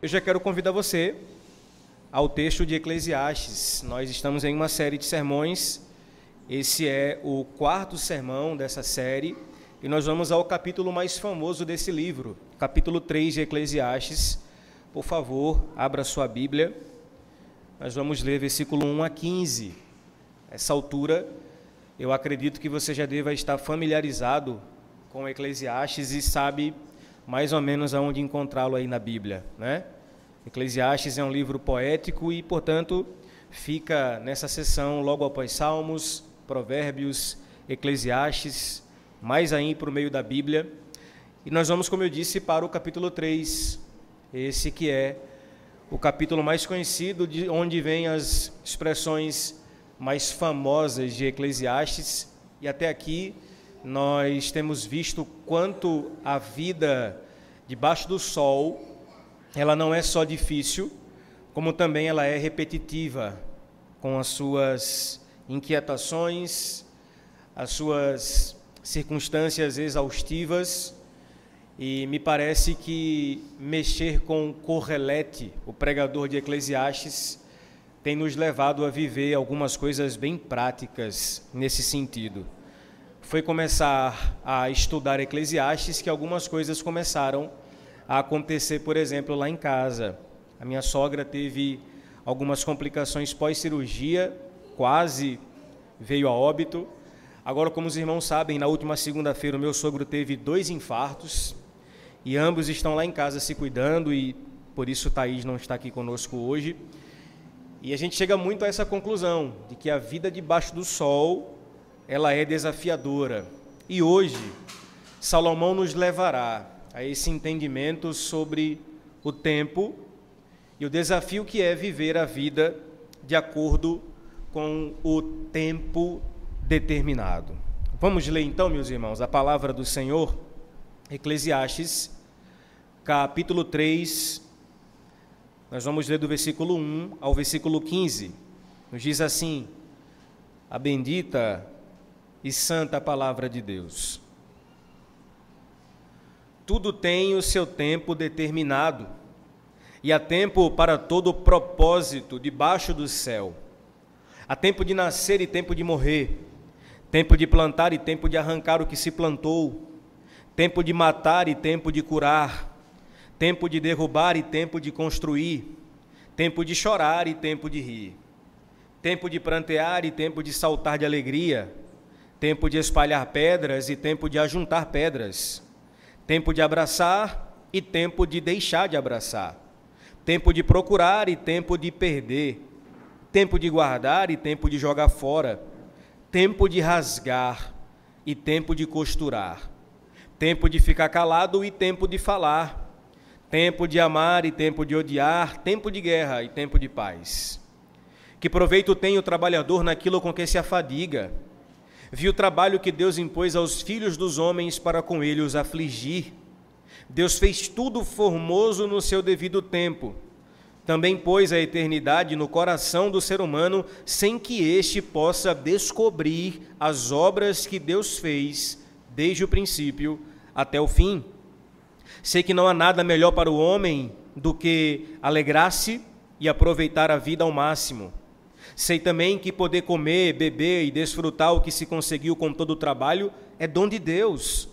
eu já quero convidar você ao texto de Eclesiastes. Nós estamos em uma série de sermões, esse é o quarto sermão dessa série, e nós vamos ao capítulo mais famoso desse livro, capítulo 3 de Eclesiastes. Por favor, abra sua Bíblia, nós vamos ler versículo 1 a 15. Essa altura, eu acredito que você já deva estar familiarizado com Eclesiastes e sabe mais ou menos aonde encontrá-lo aí na Bíblia, né? Eclesiastes é um livro poético e, portanto, fica nessa seção logo após Salmos, Provérbios, Eclesiastes, mais aí para o meio da Bíblia. E nós vamos, como eu disse, para o capítulo 3, esse que é o capítulo mais conhecido, de onde vêm as expressões mais famosas de Eclesiastes. E até aqui nós temos visto quanto a vida debaixo do sol, ela não é só difícil, como também ela é repetitiva, com as suas inquietações, as suas circunstâncias exaustivas, e me parece que mexer com Correlete, o pregador de Eclesiastes, tem nos levado a viver algumas coisas bem práticas nesse sentido. Foi começar a estudar Eclesiastes que algumas coisas começaram a acontecer, por exemplo, lá em casa. A minha sogra teve algumas complicações pós-cirurgia, quase veio a óbito. Agora, como os irmãos sabem, na última segunda-feira o meu sogro teve 2 infartos e ambos estão lá em casa se cuidando e por isso Thaís não está aqui conosco hoje. E a gente chega muito a essa conclusão de que a vida debaixo do sol, ela é desafiadora. E hoje, Salomão nos levará a esse entendimento sobre o tempo e o desafio que é viver a vida de acordo com o tempo determinado. Vamos ler então, meus irmãos, a palavra do Senhor, Eclesiastes, capítulo 3, nós vamos ler do versículo 1 ao versículo 15. Nos diz assim: a bendita e santa palavra de Deus. Tudo tem o seu tempo determinado, e há tempo para todo propósito debaixo do céu. Há tempo de nascer e tempo de morrer, tempo de plantar e tempo de arrancar o que se plantou, tempo de matar e tempo de curar, tempo de derrubar e tempo de construir, tempo de chorar e tempo de rir, tempo de prantear e tempo de saltar de alegria, tempo de espalhar pedras e tempo de ajuntar pedras, tempo de abraçar e tempo de deixar de abraçar, tempo de procurar e tempo de perder, tempo de guardar e tempo de jogar fora, tempo de rasgar e tempo de costurar, tempo de ficar calado e tempo de falar, tempo de amar e tempo de odiar, tempo de guerra e tempo de paz. Que proveito tem o trabalhador naquilo com que se afadiga? Viu o trabalho que Deus impôs aos filhos dos homens para com ele os afligir. Deus fez tudo formoso no seu devido tempo. Também pôs a eternidade no coração do ser humano, sem que este possa descobrir as obras que Deus fez desde o princípio até o fim. Sei que não há nada melhor para o homem do que alegrar-se e aproveitar a vida ao máximo. Sei também que poder comer, beber e desfrutar o que se conseguiu com todo o trabalho é dom de Deus.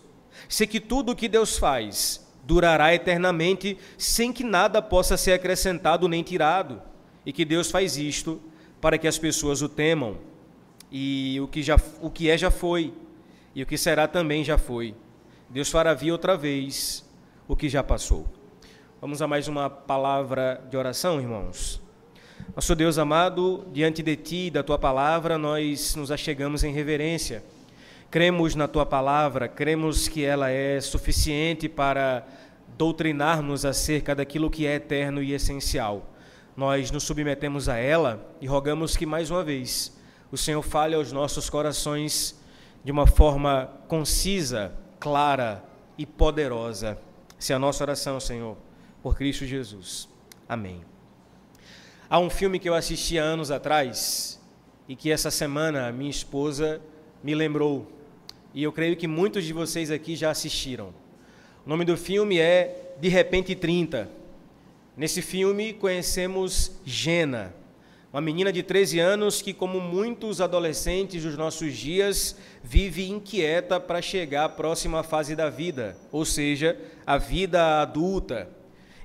Sei que tudo o que Deus faz durará eternamente, sem que nada possa ser acrescentado nem tirado, e que Deus faz isto para que as pessoas o temam. E o que é já foi, e o que será também já foi. Deus fará vir outra vez o que já passou. Vamos a mais uma palavra de oração, irmãos. Nosso Deus amado, diante de Ti e da Tua palavra, nós nos achegamos em reverência. Cremos na Tua palavra, cremos que ela é suficiente para doutrinar-nos acerca daquilo que é eterno e essencial. Nós nos submetemos a ela e rogamos que, mais uma vez, o Senhor fale aos nossos corações de uma forma concisa, clara e poderosa. Essa é a nossa oração, Senhor, por Cristo Jesus. Amém. Há um filme que eu assisti há anos atrás e que essa semana minha esposa me lembrou. E eu creio que muitos de vocês aqui já assistiram. O nome do filme é De Repente 30. Nesse filme conhecemos Gena, uma menina de 13 anos que, como muitos adolescentes dos nossos dias, vive inquieta para chegar à próxima fase da vida, ou seja, a vida adulta.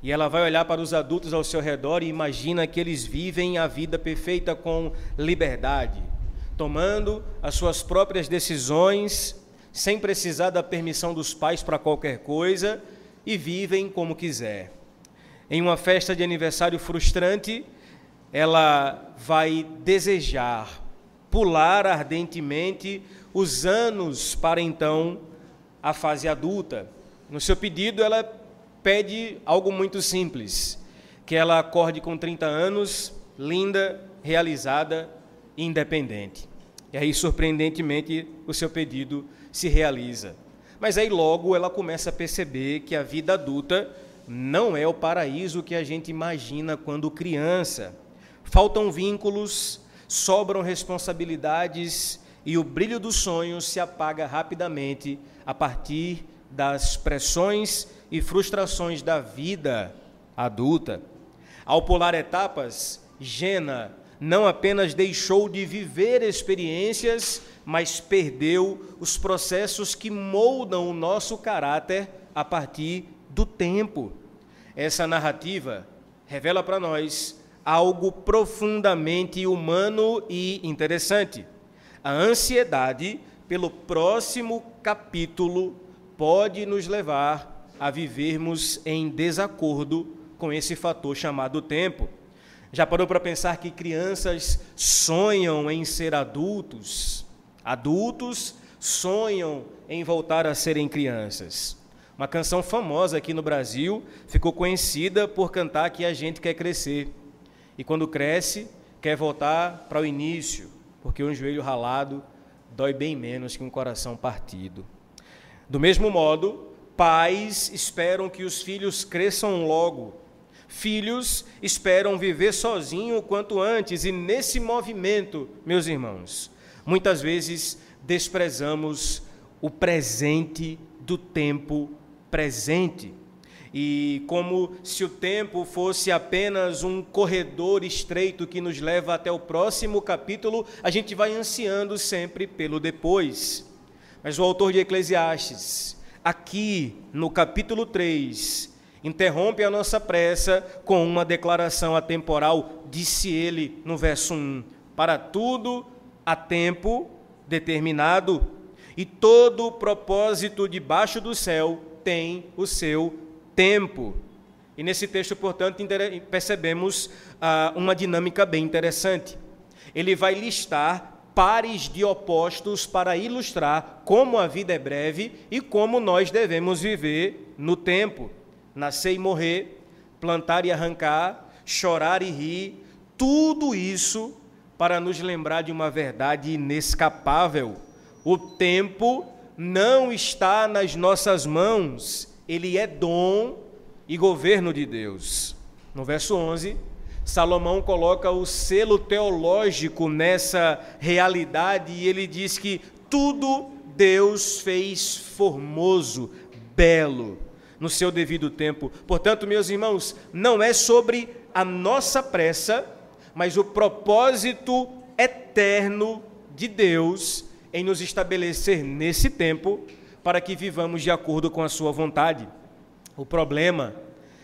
E ela vai olhar para os adultos ao seu redor e imagina que eles vivem a vida perfeita com liberdade, tomando as suas próprias decisões, sem precisar da permissão dos pais para qualquer coisa, e vivem como quiser. Em uma festa de aniversário frustrante, ela vai desejar pular ardentemente os anos para então a fase adulta. No seu pedido, ela pede algo muito simples, que ela acorde com 30 anos, linda, realizada e independente. E aí, surpreendentemente, o seu pedido se realiza. Mas aí logo ela começa a perceber que a vida adulta não é o paraíso que a gente imagina quando criança. Faltam vínculos, sobram responsabilidades e o brilho dos sonhos se apaga rapidamente a partir das pressões e frustrações da vida adulta. Ao pular etapas, Gena não apenas deixou de viver experiências, mas perdeu os processos que moldam o nosso caráter a partir do tempo. Essa narrativa revela para nós algo profundamente humano e interessante. A ansiedade pelo próximo capítulo pode nos levar a vivermos em desacordo com esse fator chamado tempo. Já parou para pensar que crianças sonham em ser adultos? Adultos sonham em voltar a serem crianças. Uma canção famosa aqui no Brasil ficou conhecida por cantar que a gente quer crescer. E quando cresce, quer voltar para o início, porque um joelho ralado dói bem menos que um coração partido. Do mesmo modo, pais esperam que os filhos cresçam logo. Filhos esperam viver sozinho o quanto antes. E nesse movimento, meus irmãos, muitas vezes desprezamos o presente do tempo presente. E como se o tempo fosse apenas um corredor estreito que nos leva até o próximo capítulo, a gente vai ansiando sempre pelo depois. Mas o autor de Eclesiastes, aqui no capítulo 3, interrompe a nossa pressa com uma declaração atemporal. Disse ele no verso 1, para tudo há tempo determinado, e todo o propósito debaixo do céu tem o seu tempo. E nesse texto, portanto, percebemos uma dinâmica bem interessante. Ele vai listar pares de opostos para ilustrar como a vida é breve e como nós devemos viver no tempo. Nascer e morrer, plantar e arrancar, chorar e rir, tudo isso para nos lembrar de uma verdade inescapável. O tempo não está nas nossas mãos, ele é dom e governo de Deus. No verso 11, Salomão coloca o selo teológico nessa realidade e ele diz que tudo Deus fez formoso, belo, no seu devido tempo. Portanto, meus irmãos, não é sobre a nossa pressa, mas o propósito eterno de Deus em nos estabelecer nesse tempo para que vivamos de acordo com a sua vontade. O problema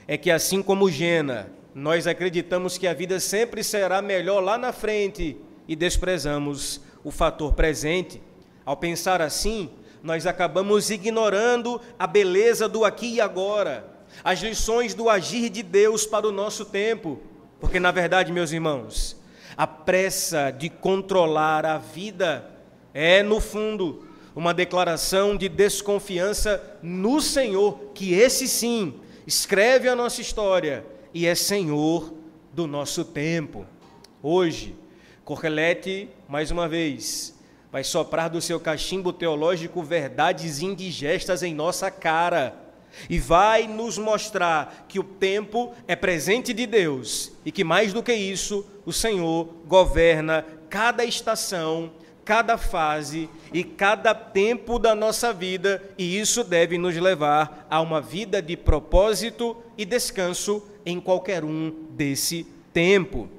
é que, assim como Gena, nós acreditamos que a vida sempre será melhor lá na frente e desprezamos o fator presente. Ao pensar assim, nós acabamos ignorando a beleza do aqui e agora, as lições do agir de Deus para o nosso tempo. Porque, na verdade, meus irmãos, a pressa de controlar a vida é, no fundo, uma declaração de desconfiança no Senhor, que esse sim escreve a nossa história e é Senhor do nosso tempo. Hoje, Correlete, mais uma vez, vai soprar do seu cachimbo teológico verdades indigestas em nossa cara e vai nos mostrar que o tempo é presente de Deus e que, mais do que isso, o Senhor governa cada estação, cada fase e cada tempo da nossa vida, e isso deve nos levar a uma vida de propósito e descanso em qualquer um desse tempo.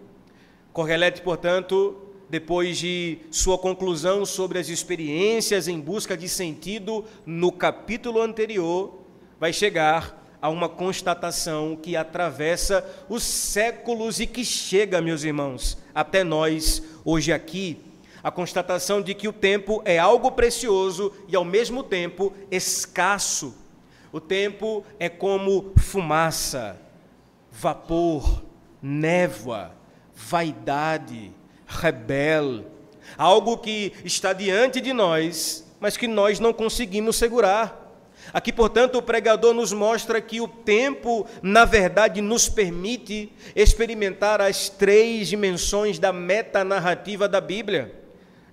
Kohelet, portanto, depois de sua conclusão sobre as experiências em busca de sentido no capítulo anterior, vai chegar a uma constatação que atravessa os séculos e que chega, meus irmãos, até nós hoje aqui. A constatação de que o tempo é algo precioso e, ao mesmo tempo, escasso. O tempo é como fumaça, vapor, névoa, vaidade, rebelde, algo que está diante de nós, mas que nós não conseguimos segurar. Aqui, portanto, o pregador nos mostra que o tempo, na verdade, nos permite experimentar as 3 dimensões da metanarrativa da Bíblia.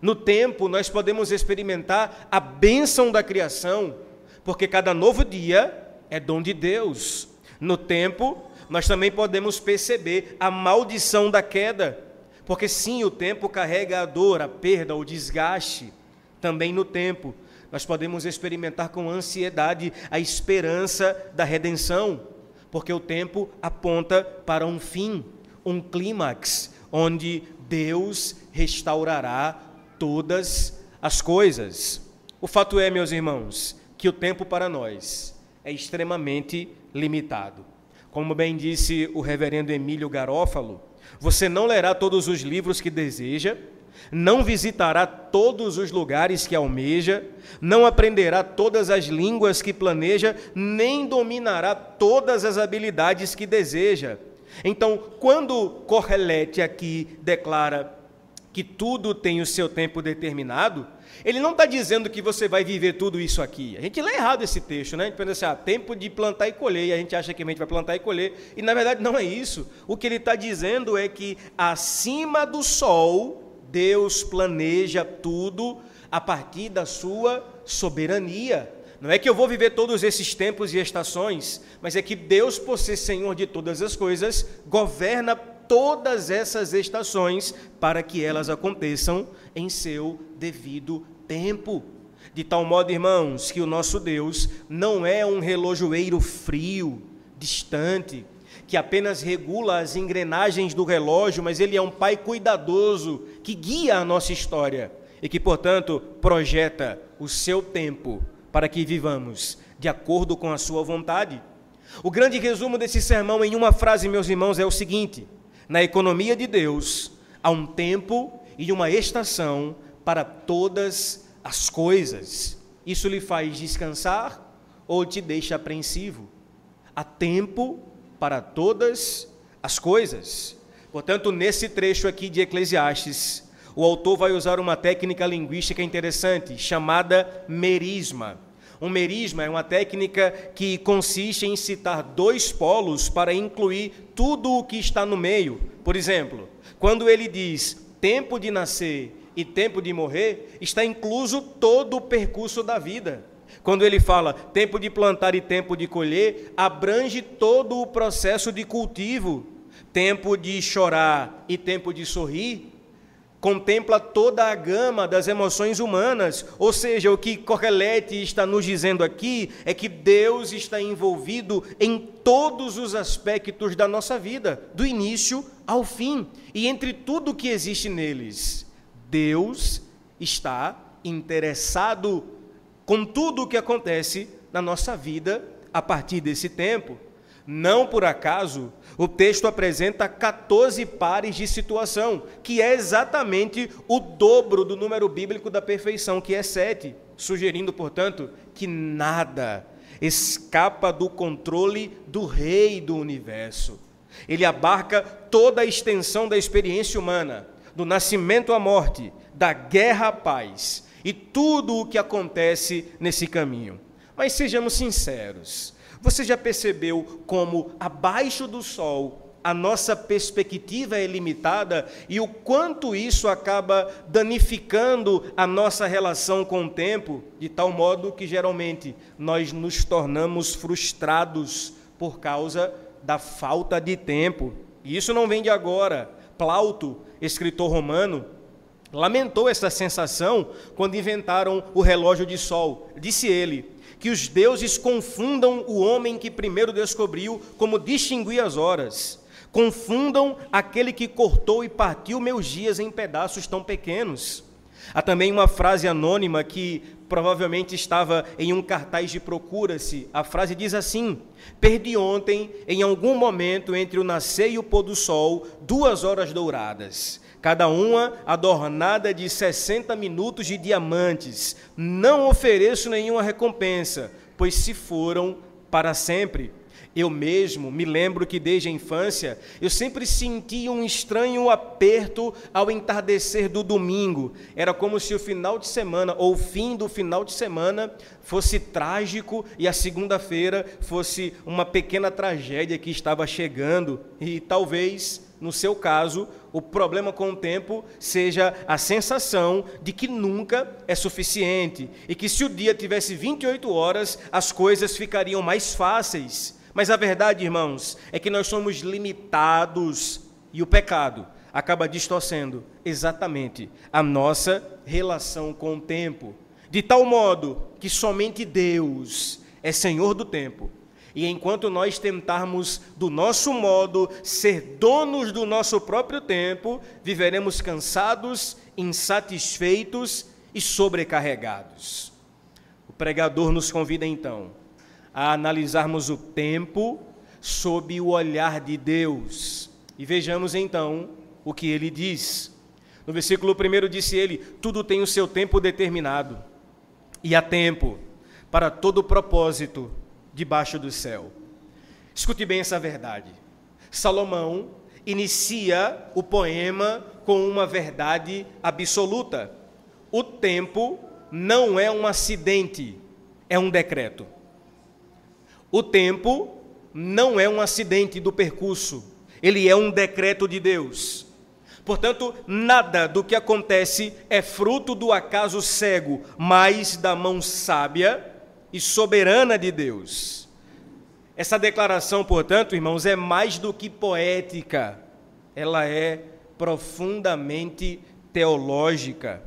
No tempo, nós podemos experimentar a bênção da criação, porque cada novo dia é dom de Deus. No tempo, nós também podemos perceber a maldição da queda, porque sim, o tempo carrega a dor, a perda, o desgaste. Também no tempo, nós podemos experimentar com ansiedade a esperança da redenção, porque o tempo aponta para um fim, um clímax, onde Deus restaurará todas as coisas. O fato é, meus irmãos, que o tempo para nós é extremamente limitado. Como bem disse o reverendo Emílio Garófalo, você não lerá todos os livros que deseja, não visitará todos os lugares que almeja, não aprenderá todas as línguas que planeja, nem dominará todas as habilidades que deseja. Então, quando Kohelet aqui declara que tudo tem o seu tempo determinado, ele não está dizendo que você vai viver tudo isso aqui. A gente lê errado esse texto, né? A gente pensa assim, tempo de plantar e colher, e a gente acha que a gente vai plantar e colher, e na verdade não é isso. O que ele está dizendo é que acima do sol, Deus planeja tudo a partir da sua soberania. Não é que eu vou viver todos esses tempos e estações, mas é que Deus, por ser Senhor de todas as coisas, governa todas essas estações para que elas aconteçam em seu devido tempo. De tal modo, irmãos, que o nosso Deus não é um relojoeiro frio, distante, que apenas regula as engrenagens do relógio, mas Ele é um Pai cuidadoso, que guia a nossa história e que, portanto, projeta o seu tempo para que vivamos de acordo com a sua vontade. O grande resumo desse sermão em uma frase, meus irmãos, é o seguinte: na economia de Deus, há um tempo e uma estação para todas as coisas. Isso lhe faz descansar ou te deixa apreensivo? Há tempo para todas as coisas. Portanto, nesse trecho aqui de Eclesiastes, o autor vai usar uma técnica linguística interessante, chamada merisma. Um merisma é uma técnica que consiste em citar 2 polos para incluir tudo o que está no meio. Por exemplo, quando ele diz tempo de nascer e tempo de morrer, está incluso todo o percurso da vida. Quando ele fala tempo de plantar e tempo de colher, abrange todo o processo de cultivo. Tempo de chorar e tempo de sorrir, contempla toda a gama das emoções humanas. Ou seja, o que Kohelet está nos dizendo aqui é que Deus está envolvido em todos os aspectos da nossa vida, do início ao fim. E entre tudo que existe neles, Deus está interessado com tudo o que acontece na nossa vida a partir desse tempo. Não por acaso, o texto apresenta 14 pares de situação, que é exatamente o dobro do número bíblico da perfeição, que é 7, sugerindo, portanto, que nada escapa do controle do Rei do Universo. Ele abarca toda a extensão da experiência humana, do nascimento à morte, da guerra à paz, e tudo o que acontece nesse caminho. Mas sejamos sinceros, você já percebeu como, abaixo do sol, a nossa perspectiva é limitada e o quanto isso acaba danificando a nossa relação com o tempo, de tal modo que, geralmente, nós nos tornamos frustrados por causa da falta de tempo. E isso não vem de agora. Plauto, escritor romano, lamentou essa sensação quando inventaram o relógio de sol. Disse ele que os deuses confundam o homem que primeiro descobriu como distinguir as horas. Confundam aquele que cortou e partiu meus dias em pedaços tão pequenos. Há também uma frase anônima que provavelmente estava em um cartaz de procura-se. A frase diz assim: perdi ontem, em algum momento entre o nascer e o pôr do sol, 2 horas douradas, cada uma adornada de 60 minutos de diamantes. Não ofereço nenhuma recompensa, pois se foram para sempre. Eu mesmo me lembro que desde a infância eu sempre sentia um estranho aperto ao entardecer do domingo. Era como se o final de semana, ou o fim do final de semana, fosse trágico e a segunda-feira fosse uma pequena tragédia que estava chegando. E talvez, no seu caso, o problema com o tempo seja a sensação de que nunca é suficiente e que se o dia tivesse 28 horas, as coisas ficariam mais fáceis. Mas a verdade, irmãos, é que nós somos limitados e o pecado acaba distorcendo exatamente a nossa relação com o tempo, de tal modo que somente Deus é Senhor do tempo. E enquanto nós tentarmos, do nosso modo, ser donos do nosso próprio tempo, viveremos cansados, insatisfeitos e sobrecarregados. O pregador nos convida, então, a analisarmos o tempo sob o olhar de Deus. E vejamos, então, o que ele diz. No versículo 1 disse ele: tudo tem o seu tempo determinado, e há tempo para todo propósito debaixo do céu. Escute bem essa verdade. Salomão inicia o poema com uma verdade absoluta. O tempo não é um acidente, é um decreto. O tempo não é um acidente do percurso, ele é um decreto de Deus. Portanto, nada do que acontece é fruto do acaso cego, mas da mão sábia e soberana de Deus. Essa declaração, portanto, irmãos, é mais do que poética, ela é profundamente teológica.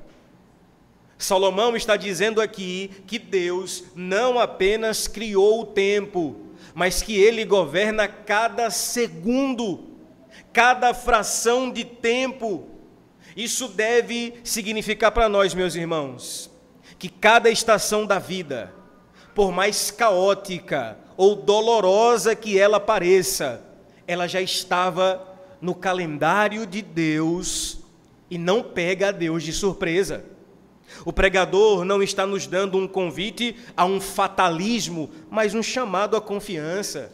Salomão está dizendo aqui que Deus não apenas criou o tempo, mas que Ele governa cada segundo, cada fração de tempo. Isso deve significar para nós, meus irmãos, que cada estação da vida, por mais caótica ou dolorosa que ela pareça, ela já estava no calendário de Deus e não pega a Deus de surpresa. O pregador não está nos dando um convite a um fatalismo, mas um chamado à confiança.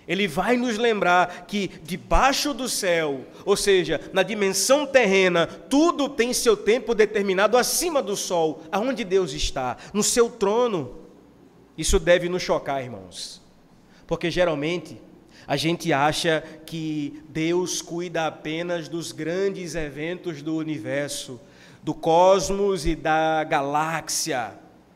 Ele vai nos lembrar que debaixo do céu, ou seja, na dimensão terrena, tudo tem seu tempo determinado acima do sol, aonde Deus está, no seu trono. Isso deve nos chocar, irmãos, porque geralmente a gente acha que Deus cuida apenas dos grandes eventos do universo, do cosmos e da galáxia,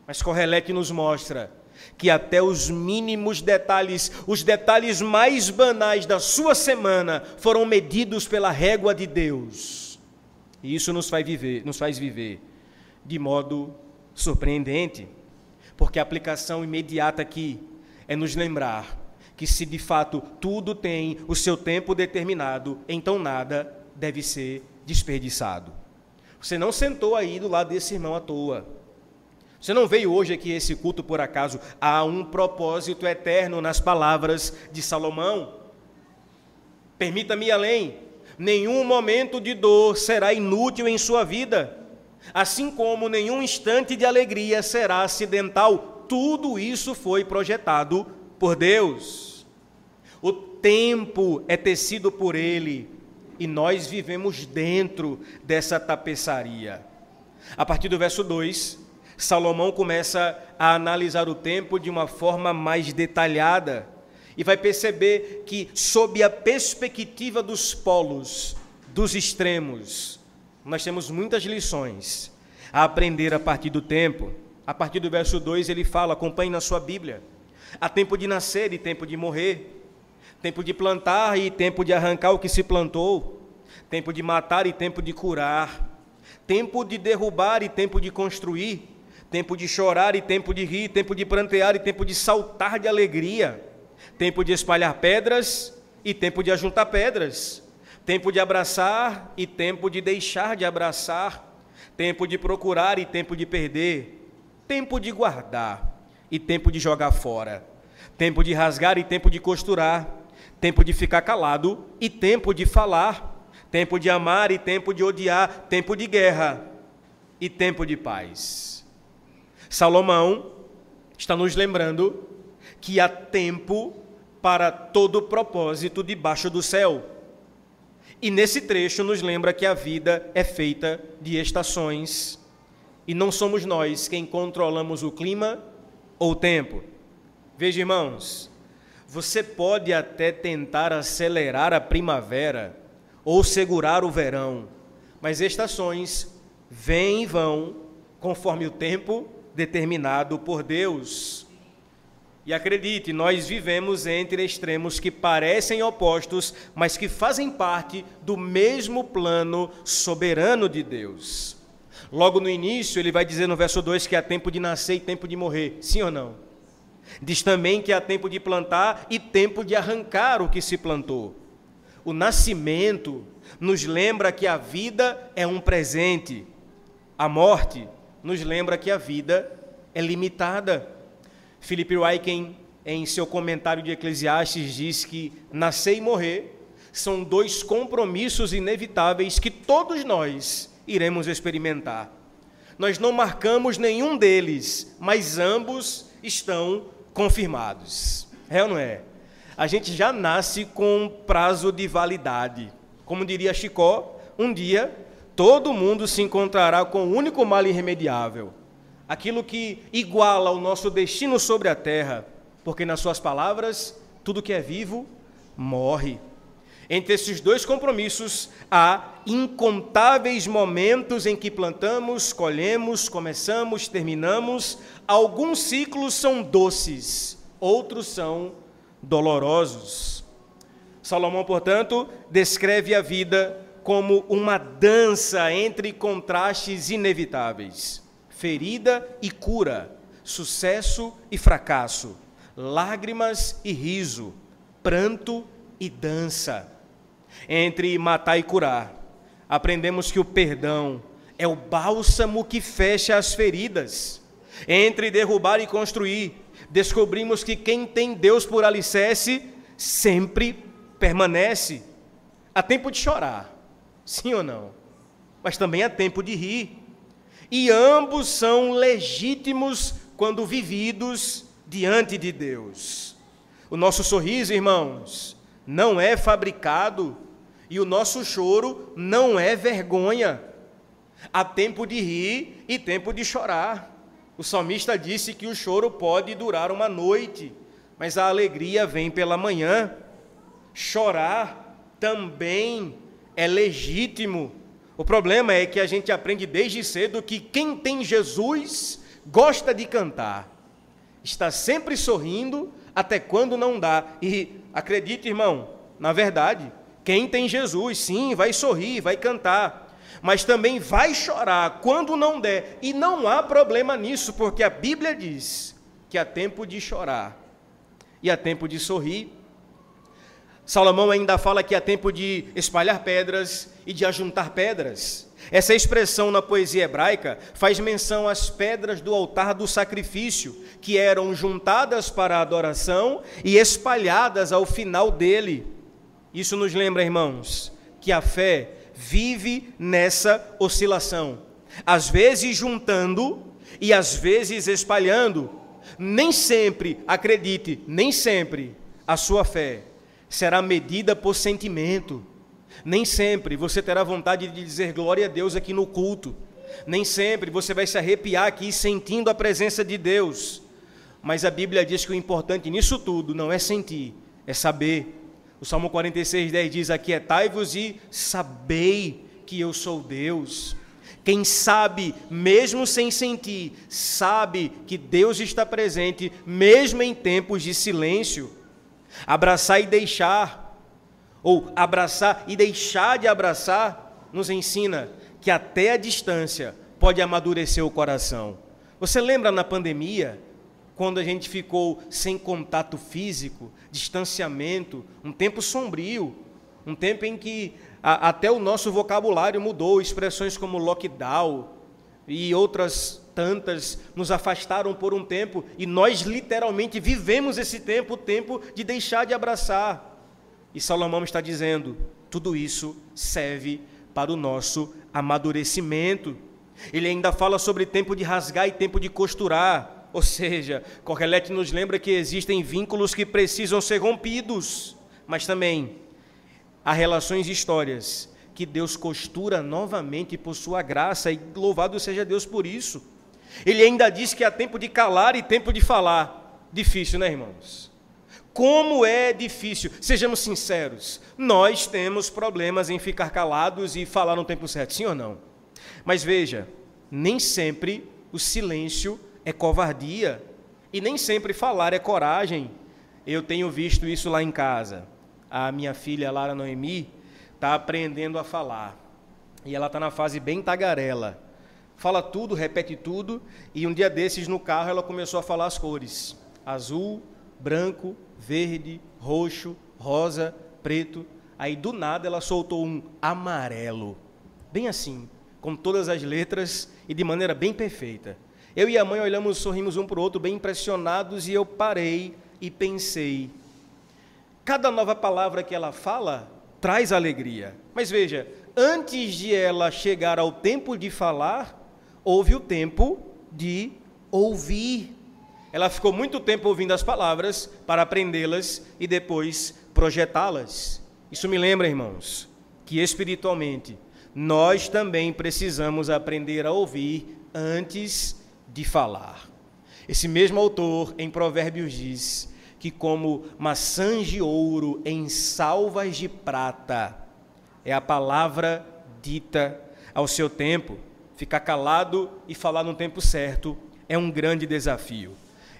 mas Correlete nos mostra que até os mínimos detalhes, os detalhes mais banais da sua semana foram medidos pela régua de Deus. E isso nos faz viver de modo surpreendente, porque a aplicação imediata aqui é nos lembrar que se de fato tudo tem o seu tempo determinado, então nada deve ser desperdiçado. Você não sentou aí do lado desse irmão à toa. Você não veio hoje aqui a esse culto por acaso. Há um propósito eterno nas palavras de Salomão. Permita-me ir além. Nenhum momento de dor será inútil em sua vida, assim como nenhum instante de alegria será acidental. Tudo isso foi projetado por Deus. O tempo é tecido por Ele, e nós vivemos dentro dessa tapeçaria. A partir do verso 2, Salomão começa a analisar o tempo de uma forma mais detalhada e vai perceber que, sob a perspectiva dos polos, dos extremos, nós temos muitas lições a aprender a partir do tempo. A partir do verso 2 ele fala, acompanhe na sua Bíblia: há tempo de nascer e tempo de morrer, tempo de plantar e tempo de arrancar o que se plantou, tempo de matar e tempo de curar, tempo de derrubar e tempo de construir, tempo de chorar e tempo de rir, tempo de prantear e tempo de saltar de alegria, tempo de espalhar pedras e tempo de ajuntar pedras, tempo de abraçar e tempo de deixar de abraçar, tempo de procurar e tempo de perder, tempo de guardar e tempo de jogar fora, tempo de rasgar e tempo de costurar, tempo de ficar calado e tempo de falar, tempo de amar e tempo de odiar, tempo de guerra e tempo de paz. Salomão está nos lembrando que há tempo para todo propósito debaixo do céu. E nesse trecho nos lembra que a vida é feita de estações e não somos nós quem controlamos o clima ou o tempo. Veja, irmãos, você pode até tentar acelerar a primavera ou segurar o verão, mas estações vêm e vão conforme o tempo determinado por Deus. E acredite, nós vivemos entre extremos que parecem opostos, mas que fazem parte do mesmo plano soberano de Deus. Logo no início, ele vai dizer no verso 2 que há tempo de nascer e tempo de morrer. Sim ou não? Diz também que há tempo de plantar e tempo de arrancar o que se plantou. O nascimento nos lembra que a vida é um presente. A morte nos lembra que a vida é limitada. Philip Ryken, em seu comentário de Eclesiastes, diz que nascer e morrer são dois compromissos inevitáveis que todos nós iremos experimentar. Nós não marcamos nenhum deles, mas ambos estão confirmados. É ou não é? A gente já nasce com prazo de validade. Como diria Chicó, um dia todo mundo se encontrará com o único mal irremediável, aquilo que iguala o nosso destino sobre a terra, porque nas suas palavras, tudo que é vivo morre. Entre esses dois compromissos, há incontáveis momentos em que plantamos, colhemos, começamos, terminamos. Alguns ciclos são doces, outros são dolorosos. Salomão, portanto, descreve a vida como uma dança entre contrastes inevitáveis. Ferida e cura, sucesso e fracasso, lágrimas e riso, pranto e dança. Entre matar e curar, aprendemos que o perdão é o bálsamo que fecha as feridas. Entre derrubar e construir, descobrimos que quem tem Deus por alicerce sempre permanece. Há tempo de chorar, sim ou não? Mas também há tempo de rir. E ambos são legítimos quando vividos diante de Deus. O nosso sorriso, irmãos, não é fabricado e o nosso choro não é vergonha. Há tempo de rir e tempo de chorar. O salmista disse que o choro pode durar uma noite, mas a alegria vem pela manhã. Chorar também é legítimo. O problema é que a gente aprende desde cedo que quem tem Jesus gosta de cantar. Está sempre sorrindo até quando não dá. E acredite, irmão, na verdade, quem tem Jesus, sim, vai sorrir, vai cantar, mas também vai chorar quando não der. E não há problema nisso, porque a Bíblia diz que há tempo de chorar e há tempo de sorrir. Salomão ainda fala que há tempo de espalhar pedras e de ajuntar pedras. Essa expressão na poesia hebraica faz menção às pedras do altar do sacrifício, que eram juntadas para a adoração e espalhadas ao final dele. Isso nos lembra, irmãos, que a fé vive nessa oscilação, às vezes juntando e às vezes espalhando. Nem sempre, acredite, nem sempre a sua fé será medida por sentimento. Nem sempre você terá vontade de dizer glória a Deus aqui no culto. Nem sempre você vai se arrepiar aqui sentindo a presença de Deus. Mas a Bíblia diz que o importante nisso tudo não é sentir, é saber. O Salmo 46:10 diz: aquietai-vos e sabei que eu sou Deus. Quem sabe, mesmo sem sentir, sabe que Deus está presente, mesmo em tempos de silêncio. Abraçar e deixar, ou abraçar e deixar de abraçar, nos ensina que até a distância pode amadurecer o coração. Você lembra na pandemia, quando a gente ficou sem contato físico, distanciamento, um tempo sombrio, um tempo em que até o nosso vocabulário mudou, expressões como lockdown e outras tantas nos afastaram por um tempo, e nós literalmente vivemos esse tempo, o tempo de deixar de abraçar. E Salomão está dizendo, tudo isso serve para o nosso amadurecimento. Ele ainda fala sobre tempo de rasgar e tempo de costurar, ou seja, Kohelet nos lembra que existem vínculos que precisam ser rompidos, mas também há relações e histórias que Deus costura novamente por sua graça, e louvado seja Deus por isso. Ele ainda diz que há tempo de calar e tempo de falar. Difícil, né, irmãos? Como é difícil. Sejamos sinceros, nós temos problemas em ficar calados e falar no tempo certo, sim ou não? Mas veja, nem sempre o silêncio é covardia, e nem sempre falar é coragem. Eu tenho visto isso lá em casa. A minha filha, Lara Noemi, está aprendendo a falar, e ela está na fase bem tagarela. Fala tudo, repete tudo, e um dia desses no carro ela começou a falar as cores: azul, branco, verde, roxo, rosa, preto. Aí do nada ela soltou um amarelo, bem assim, com todas as letras e de maneira bem perfeita. Eu e a mãe olhamos, sorrimos um para o outro, bem impressionados, e eu parei e pensei, cada nova palavra que ela fala traz alegria. Mas veja, antes de ela chegar ao tempo de falar, houve o tempo de ouvir. Ela ficou muito tempo ouvindo as palavras para aprendê-las e depois projetá-las. Isso me lembra, irmãos, que espiritualmente nós também precisamos aprender a ouvir antes de falar. Esse mesmo autor, em Provérbios, diz que como maçãs de ouro em salvas de prata é a palavra dita ao seu tempo. Ficar calado e falar no tempo certo é um grande desafio.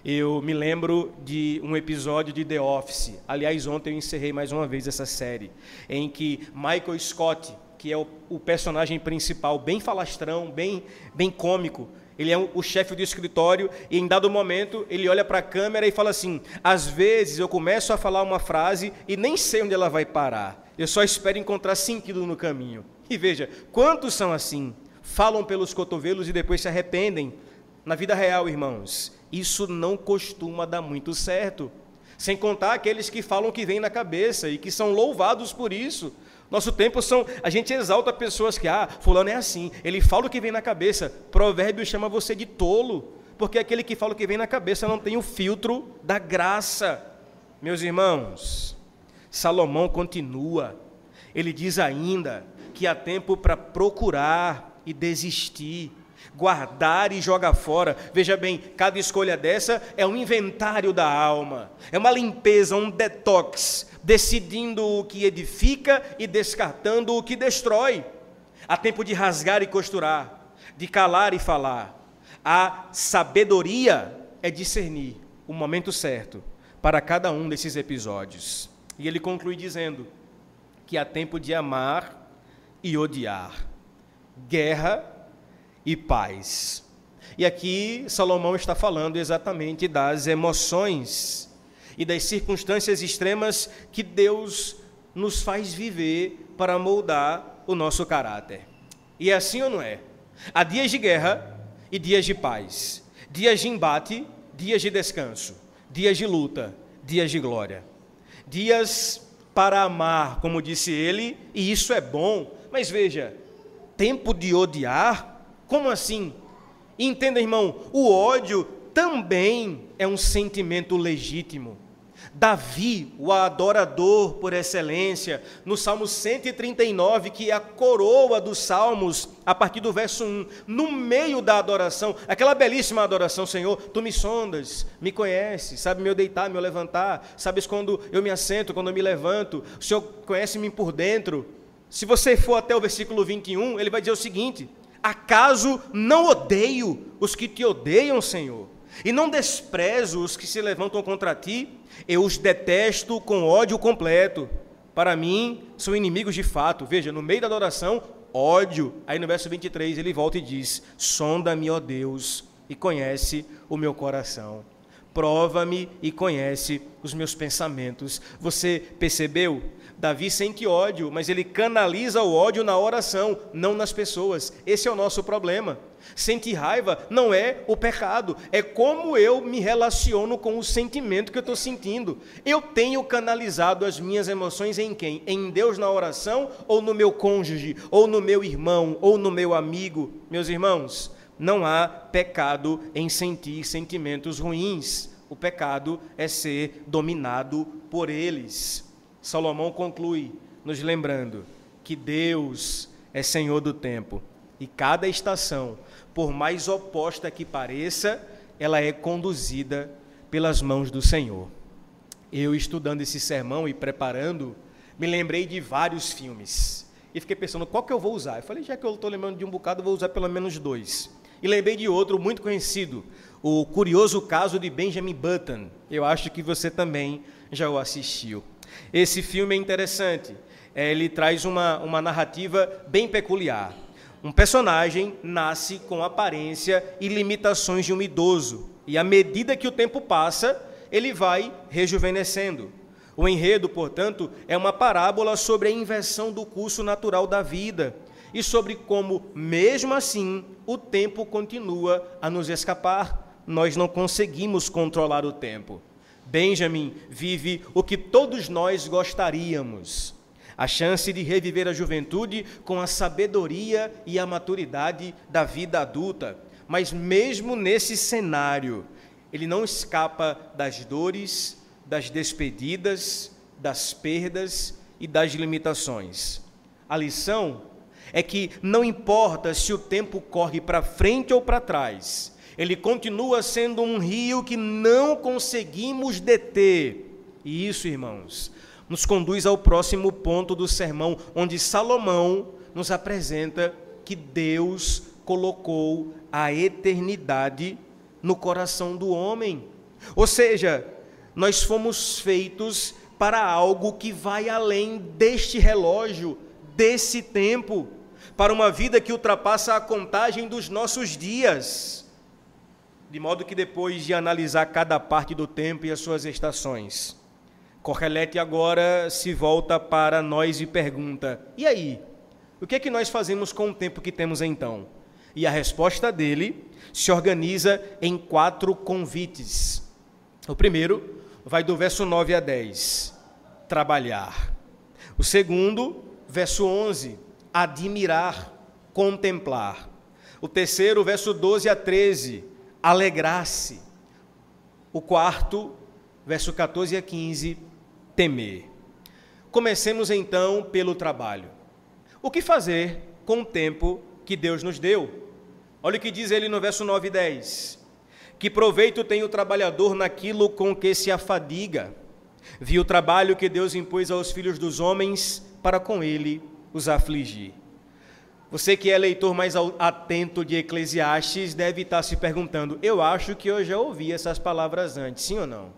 Eu me lembro de um episódio de The Office, aliás, ontem eu encerrei mais uma vez essa série, em que Michael Scott, que é o personagem principal, bem falastrão, bem cômico, ele é o chefe do escritório, e em dado momento ele olha para a câmera e fala assim: às vezes eu começo a falar uma frase e nem sei onde ela vai parar, eu só espero encontrar sentido no caminho. E veja, quantos são assim? Falam pelos cotovelos e depois se arrependem. Na vida real, irmãos, isso não costuma dar muito certo. Sem contar aqueles que falam o que vem na cabeça e que são louvados por isso. Nosso tempo a gente exalta pessoas que, fulano é assim, ele fala o que vem na cabeça. Provérbio chama você de tolo, porque aquele que fala o que vem na cabeça não tem o filtro da graça. Meus irmãos, Salomão continua, ele diz ainda que há tempo para procurar e desistir, guardar e jogar fora. Veja bem, cada escolha dessa é um inventário da alma, é uma limpeza, um detox, decidindo o que edifica e descartando o que destrói. Há tempo de rasgar e costurar, de calar e falar. A sabedoria é discernir o momento certo para cada um desses episódios. E ele conclui dizendo que há tempo de amar e odiar, guerra e paz. E aqui Salomão está falando exatamente das emoções e das circunstâncias extremas que Deus nos faz viver para moldar o nosso caráter. E é assim ou não é? Há dias de guerra e dias de paz, dias de embate, dias de descanso, dias de luta, dias de glória, dias para amar, como disse ele, e isso é bom. Mas veja, tempo de odiar? Como assim? Entenda, irmão, o ódio também é um sentimento legítimo. Davi, o adorador por excelência, no Salmo 139, que é a coroa dos Salmos, a partir do verso 1, no meio da adoração, aquela belíssima adoração: Senhor, Tu me sondas, me conheces, sabe meu deitar, meu levantar, sabes quando eu me assento, quando eu me levanto, o Senhor conhece-me por dentro. Se você for até o versículo 21, ele vai dizer o seguinte: acaso não odeio os que Te odeiam, Senhor? E não desprezo os que se levantam contra Ti? Eu os detesto com ódio completo. Para mim, são inimigos de fato. Veja, no meio da adoração, ódio. Aí no verso 23 ele volta e diz: sonda-me, ó Deus, e conhece o meu coração. Prova-me e conhece os meus pensamentos. Você percebeu? Davi sente ódio, mas ele canaliza o ódio na oração, não nas pessoas. Esse é o nosso problema. Sentir raiva não é o pecado, é como eu me relaciono com o sentimento que eu estou sentindo. Eu tenho canalizado as minhas emoções em quem? Em Deus na oração, ou no meu cônjuge, ou no meu irmão, ou no meu amigo? Meus irmãos, não há pecado em sentir sentimentos ruins. O pecado é ser dominado por eles. Salomão conclui nos lembrando que Deus é Senhor do tempo e cada estação, por mais oposta que pareça, ela é conduzida pelas mãos do Senhor. Eu, estudando esse sermão e preparando, me lembrei de vários filmes e fiquei pensando qual que eu vou usar. Eu falei, já que eu estou lembrando de um bocado, eu vou usar pelo menos 2. E lembrei de outro muito conhecido, O Curioso Caso de Benjamin Button. Eu acho que você também já o assistiu. Esse filme é interessante, ele traz uma narrativa bem peculiar. Um personagem nasce com aparência e limitações de um idoso, e à medida que o tempo passa, ele vai rejuvenescendo. O enredo, portanto, é uma parábola sobre a inversão do curso natural da vida e sobre como, mesmo assim, o tempo continua a nos escapar. Nós não conseguimos controlar o tempo. Benjamin vive o que todos nós gostaríamos, a chance de reviver a juventude com a sabedoria e a maturidade da vida adulta. Mas mesmo nesse cenário, ele não escapa das dores, das despedidas, das perdas e das limitações. A lição é que não importa se o tempo corre para frente ou para trás, ele continua sendo um rio que não conseguimos deter. E isso, irmãos, nos conduz ao próximo ponto do sermão, onde Salomão nos apresenta que Deus colocou a eternidade no coração do homem. Ou seja, nós fomos feitos para algo que vai além deste relógio, desse tempo, para uma vida que ultrapassa a contagem dos nossos dias. De modo que depois de analisar cada parte do tempo e as suas estações, Kohelet agora se volta para nós e pergunta: e aí? O que é que nós fazemos com o tempo que temos então? E a resposta dele se organiza em 4 convites. O primeiro vai do verso 9 a 10, trabalhar. O segundo, verso 11, admirar, contemplar. O terceiro, verso 12 a 13, alegrar-se. O quarto, verso 14 a 15, temer. Comecemos então pelo trabalho. O que fazer com o tempo que Deus nos deu? Olha o que diz ele no verso 9 e 10. Que proveito tem o trabalhador naquilo com que se afadiga? Vi o trabalho que Deus impôs aos filhos dos homens para com ele os afligir. Você que é leitor mais atento de Eclesiastes deve estar se perguntando: eu acho que eu já ouvi essas palavras antes, sim ou não?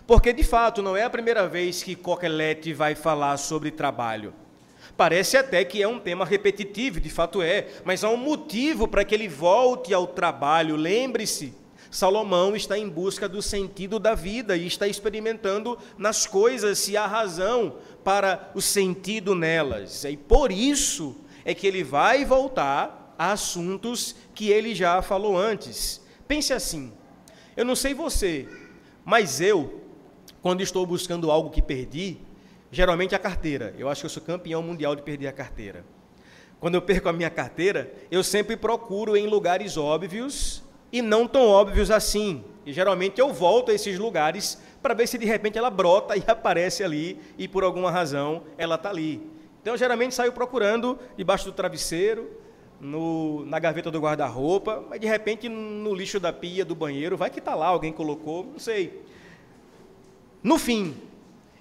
Porque de fato não é a primeira vez que Kohelet vai falar sobre trabalho. Parece até que é um tema repetitivo, de fato é, mas há um motivo para que ele volte ao trabalho. Lembre-se, Salomão está em busca do sentido da vida e está experimentando nas coisas se há razão para o sentido nelas. E por isso é que ele vai voltar a assuntos que ele já falou antes. Pense assim, eu não sei você, mas eu, quando estou buscando algo que perdi, geralmente a carteira. Eu acho que eu sou campeão mundial de perder a carteira. Quando eu perco a minha carteira, eu sempre procuro em lugares óbvios e não tão óbvios assim. E geralmente eu volto a esses lugares para ver se de repente ela brota e aparece ali e por alguma razão ela está ali. Então eu geralmente saio procurando debaixo do travesseiro, na gaveta do guarda-roupa, mas de repente no lixo da pia do banheiro, vai que está lá, alguém colocou, não sei. No fim,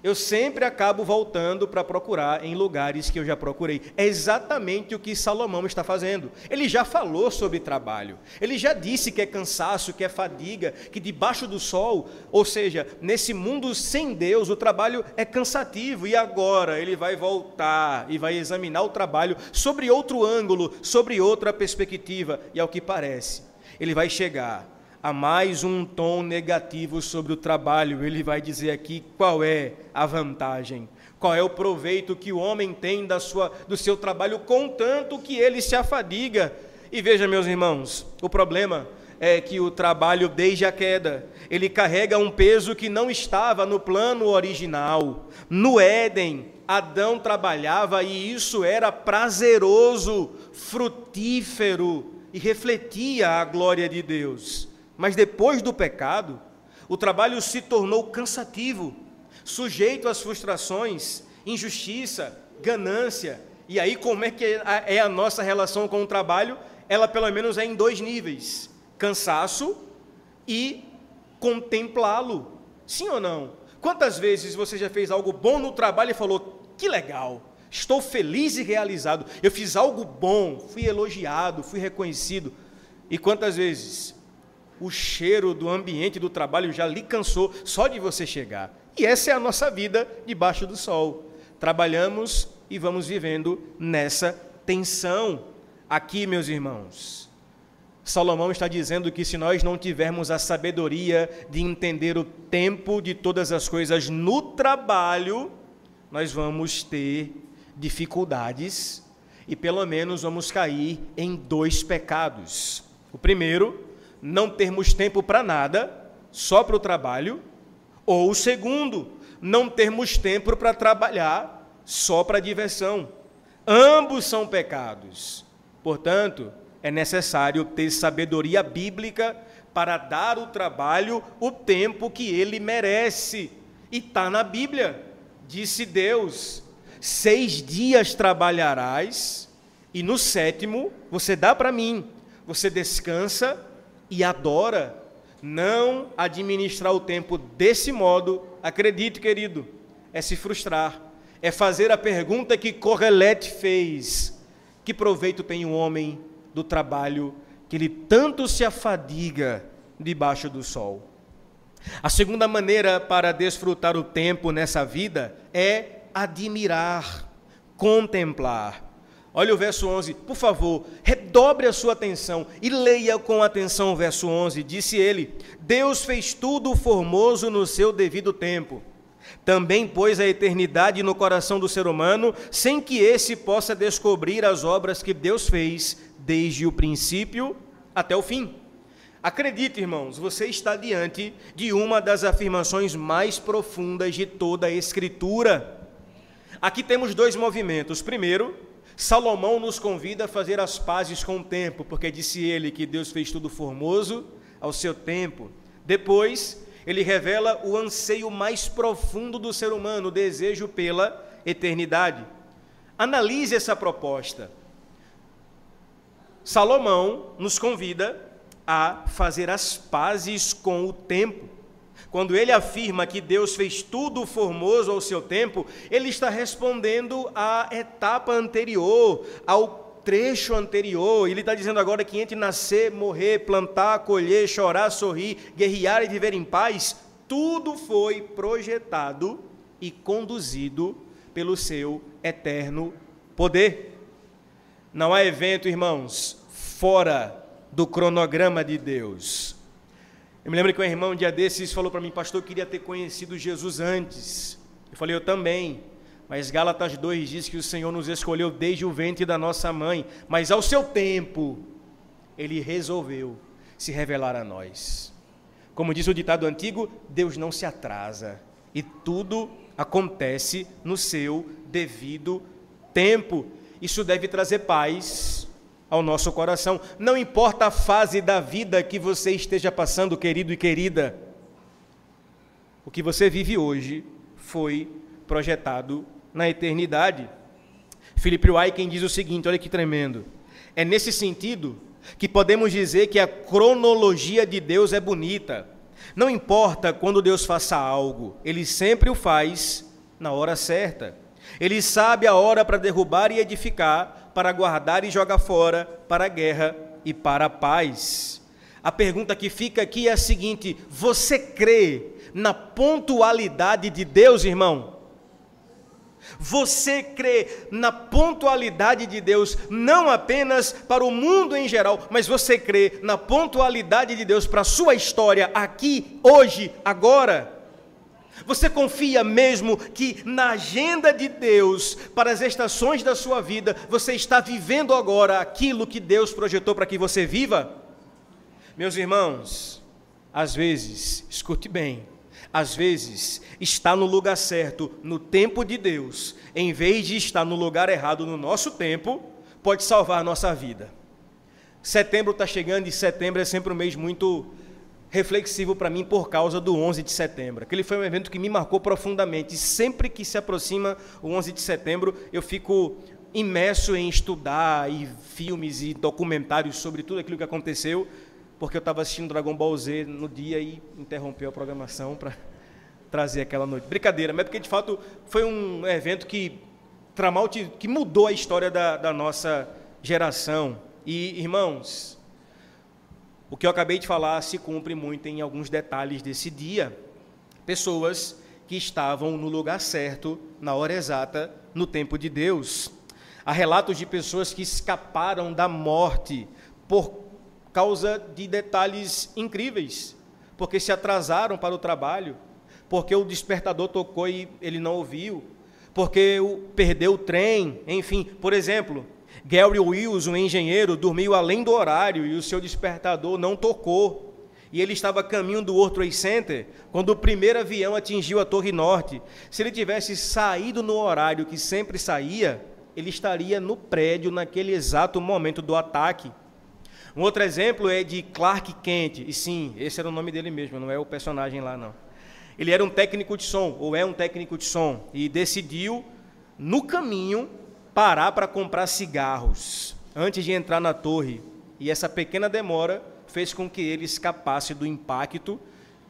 Eu sempre acabo voltando para procurar em lugares que eu já procurei. É exatamente o que Salomão está fazendo. Ele já falou sobre trabalho. Ele já disse que é cansaço, que é fadiga, que debaixo do sol, ou seja, nesse mundo sem Deus, o trabalho é cansativo. E agora ele vai voltar e vai examinar o trabalho sobre outro ângulo, sobre outra perspectiva. E ao que parece, ele vai chegar a mais um tom negativo sobre o trabalho. Ele vai dizer aqui qual é a vantagem, qual é o proveito que o homem tem do seu trabalho, contanto que ele se afadiga. E veja, meus irmãos, o problema é que o trabalho, desde a queda, ele carrega um peso que não estava no plano original. No Éden, Adão trabalhava e isso era prazeroso, frutífero e refletia a glória de Deus. Mas depois do pecado, o trabalho se tornou cansativo, sujeito às frustrações, injustiça, ganância. E aí como é que é a nossa relação com o trabalho? Ela pelo menos é em dois níveis: cansaço e contemplá-lo. Sim ou não? Quantas vezes você já fez algo bom no trabalho e falou, que legal, estou feliz e realizado, eu fiz algo bom, fui elogiado, fui reconhecido. E quantas vezes o cheiro do ambiente do trabalho já lhe cansou só de você chegar? E essa é a nossa vida debaixo do sol. Trabalhamos e vamos vivendo nessa tensão. Aqui, meus irmãos, Salomão está dizendo que se nós não tivermos a sabedoria de entender o tempo de todas as coisas no trabalho, nós vamos ter dificuldades e pelo menos vamos cair em dois pecados. O primeiro, não termos tempo para nada, só para o trabalho. Ou o segundo, não termos tempo para trabalhar, só para diversão. Ambos são pecados. Portanto, é necessário ter sabedoria bíblica para dar ao trabalho o tempo que ele merece. E está na Bíblia. Disse Deus, 6 dias trabalharás e no 7º você dá para mim. Você descansa e adora. Não administrar o tempo desse modo, acredite, querido, é se frustrar, é fazer a pergunta que Corelete fez: que proveito tem o homem do trabalho que ele tanto se afadiga debaixo do sol? A segunda maneira para desfrutar o tempo nessa vida é admirar, contemplar. Olha o verso 11, por favor, redobre a sua atenção e leia com atenção o verso 11. Disse ele, Deus fez tudo formoso no seu devido tempo. Também pôs a eternidade no coração do ser humano, sem que esse possa descobrir as obras que Deus fez, desde o princípio até o fim. Acredite, irmãos, você está diante de uma das afirmações mais profundas de toda a Escritura. Aqui temos 2 movimentos. Primeiro, Salomão nos convida a fazer as pazes com o tempo, porque disse ele que Deus fez tudo formoso ao seu tempo. Depois, ele revela o anseio mais profundo do ser humano, o desejo pela eternidade. Analise essa proposta. Salomão nos convida a fazer as pazes com o tempo. Quando ele afirma que Deus fez tudo formoso ao seu tempo, ele está respondendo à etapa anterior, ao trecho anterior. Ele está dizendo agora que entre nascer, morrer, plantar, colher, chorar, sorrir, guerrear e viver em paz, tudo foi projetado e conduzido pelo seu eterno poder. Não há evento, irmãos, fora do cronograma de Deus. Eu me lembro que um irmão um dia desses falou para mim, pastor, eu queria ter conhecido Jesus antes. Eu falei, eu também, mas Gálatas 2 diz que o Senhor nos escolheu desde o ventre da nossa mãe, mas ao seu tempo, Ele resolveu se revelar a nós. Como diz o ditado antigo, Deus não se atrasa, e tudo acontece no seu devido tempo. Isso deve trazer paz ao nosso coração. Não importa a fase da vida que você esteja passando, querido e querida, o que você vive hoje foi projetado na eternidade. Philip Ryken diz o seguinte, olha que tremendo, é nesse sentido que podemos dizer que a cronologia de Deus é bonita. Não importa quando Deus faça algo, Ele sempre o faz na hora certa. Ele sabe a hora para derrubar e edificar, para guardar e jogar fora, para a guerra e para a paz. A pergunta que fica aqui é a seguinte: você crê na pontualidade de Deus, irmão? Você crê na pontualidade de Deus, não apenas para o mundo em geral, mas você crê na pontualidade de Deus para a sua história, aqui, hoje, agora? Você confia mesmo que na agenda de Deus, para as estações da sua vida, você está vivendo agora aquilo que Deus projetou para que você viva? Meus irmãos, às vezes, escute bem, às vezes, está no lugar certo, no tempo de Deus, em vez de estar no lugar errado no nosso tempo, pode salvar a nossa vida. Setembro está chegando e setembro é sempre um mês muito reflexivo para mim por causa do 11 de setembro. Aquele foi um evento que me marcou profundamente. Sempre que se aproxima o 11 de setembro, eu fico imerso em estudar e filmes e documentários sobre tudo aquilo que aconteceu, porque eu estava assistindo Dragon Ball Z no dia e interrompeu a programação para trazer aquela noite. Brincadeira, mas porque de fato foi um evento que mudou a história da nossa geração. E, irmãos, o que eu acabei de falar se cumpre muito em alguns detalhes desse dia. Pessoas que estavam no lugar certo, na hora exata, no tempo de Deus. Há relatos de pessoas que escaparam da morte por causa de detalhes incríveis, porque se atrasaram para o trabalho, porque o despertador tocou e ele não ouviu, porque perdeu o trem, enfim. Por exemplo, Gary Wills, um engenheiro, dormiu além do horário e o seu despertador não tocou. E ele estava a caminho do World Trade Center quando o primeiro avião atingiu a Torre Norte. Se ele tivesse saído no horário que sempre saía, ele estaria no prédio naquele exato momento do ataque. Um outro exemplo é de Clark Kent, e sim, esse era o nome dele mesmo, não é o personagem lá não. Ele era um técnico de som, ou é um técnico de som, e decidiu, no caminho, parar para comprar cigarros, antes de entrar na torre. E essa pequena demora fez com que ele escapasse do impacto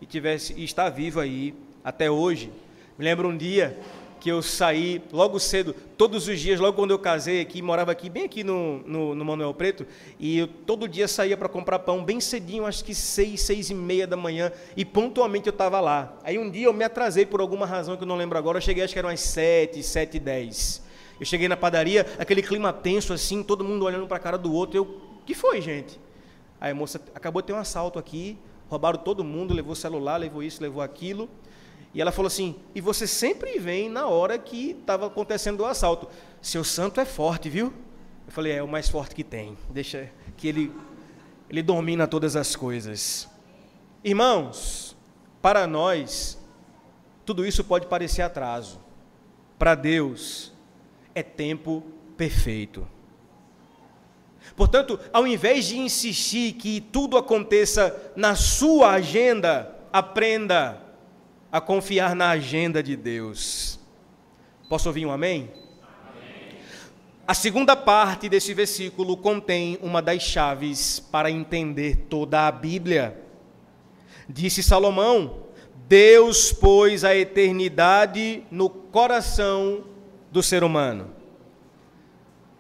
e está vivo aí até hoje. Me lembro um dia que eu saí logo cedo, todos os dias, logo quando eu casei aqui, morava aqui, bem aqui no Manuel Preto, e eu todo dia saía para comprar pão, bem cedinho, acho que 6h30 da manhã, e pontualmente eu estava lá. Aí um dia eu me atrasei por alguma razão que eu não lembro agora, eu cheguei, acho que eram umas 7h10. Eu cheguei na padaria, aquele clima tenso assim, todo mundo olhando para a cara do outro, o que foi, gente? Aí a moça, acabou de ter um assalto aqui, roubaram todo mundo, levou celular, levou isso, levou aquilo. E ela falou assim: e você sempre vem na hora que estava acontecendo o assalto. Seu santo é forte, viu? Eu falei: é o mais forte que tem. Deixa que ele domina todas as coisas. Irmãos, para nós, tudo isso pode parecer atraso. Para Deus, é tempo perfeito. Portanto, ao invés de insistir que tudo aconteça na sua agenda, aprenda a confiar na agenda de Deus. Posso ouvir um amém? Amém. A segunda parte desse versículo contém uma das chaves para entender toda a Bíblia. Disse Salomão: Deus pôs a eternidade no coração do ser humano.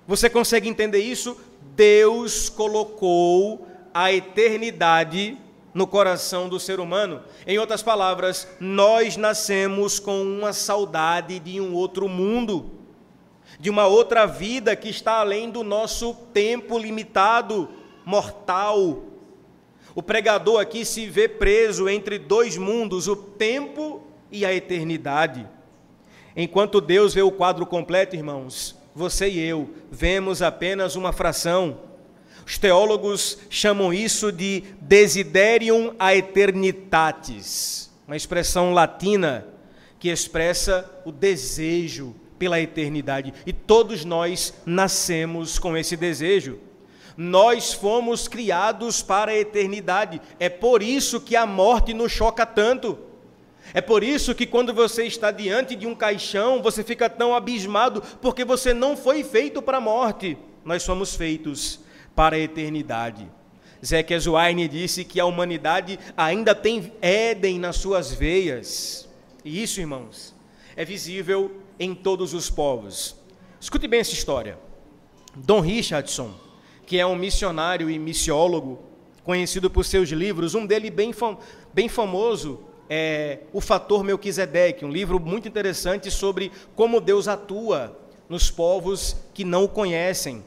Você consegue entender isso? Deus colocou a eternidade no coração do ser humano. Em outras palavras, nós nascemos com uma saudade de um outro mundo, de uma outra vida que está além do nosso tempo limitado, mortal. O pregador aqui se vê preso entre dois mundos, o tempo e a eternidade. Enquanto Deus vê o quadro completo, irmãos, você e eu vemos apenas uma fração. Os teólogos chamam isso de desiderium aeternitatis, uma expressão latina que expressa o desejo pela eternidade. E todos nós nascemos com esse desejo. Nós fomos criados para a eternidade. É por isso que a morte nos choca tanto. É por isso que quando você está diante de um caixão, você fica tão abismado, porque você não foi feito para a morte. Nós somos feitos para a eternidade. Zekias Wine disse que a humanidade ainda tem Éden nas suas veias. E isso, irmãos, é visível em todos os povos. Escute bem essa história. Don Richardson, que é um missionário e missiólogo, conhecido por seus livros, um dele bem famoso é O Fator Melquisedeque, um livro muito interessante sobre como Deus atua nos povos que não o conhecem.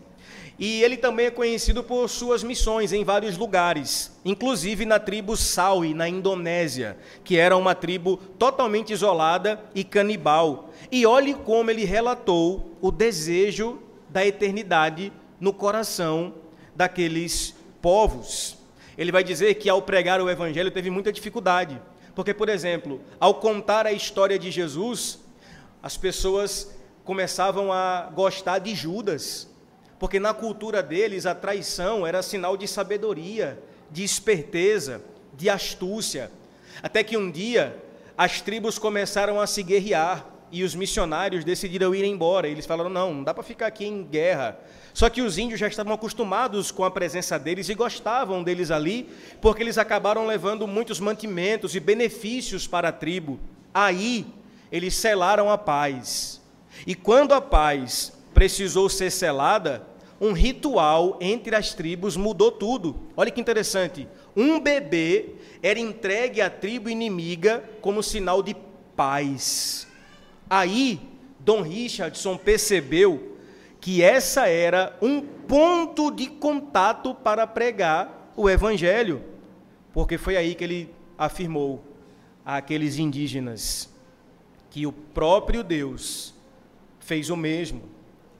E ele também é conhecido por suas missões em vários lugares, inclusive na tribo Sawi, na Indonésia, que era uma tribo totalmente isolada e canibal. E olhe como ele relatou o desejo da eternidade no coração daqueles povos. Ele vai dizer que ao pregar o evangelho teve muita dificuldade, porque, por exemplo, ao contar a história de Jesus, as pessoas começavam a gostar de Judas, porque na cultura deles a traição era sinal de sabedoria, de esperteza, de astúcia. Até que um dia as tribos começaram a se guerrear e os missionários decidiram ir embora. Eles falaram, não dá para ficar aqui em guerra. Só que os índios já estavam acostumados com a presença deles e gostavam deles ali, porque eles acabaram levando muitos mantimentos e benefícios para a tribo. Aí eles selaram a paz. E quando a paz precisou ser selada, um ritual entre as tribos mudou tudo. Olha que interessante. Um bebê era entregue à tribo inimiga como sinal de paz. Aí, Don Richardson percebeu que essa era um ponto de contato para pregar o evangelho, porque foi aí que ele afirmou àqueles indígenas que o próprio Deus fez o mesmo,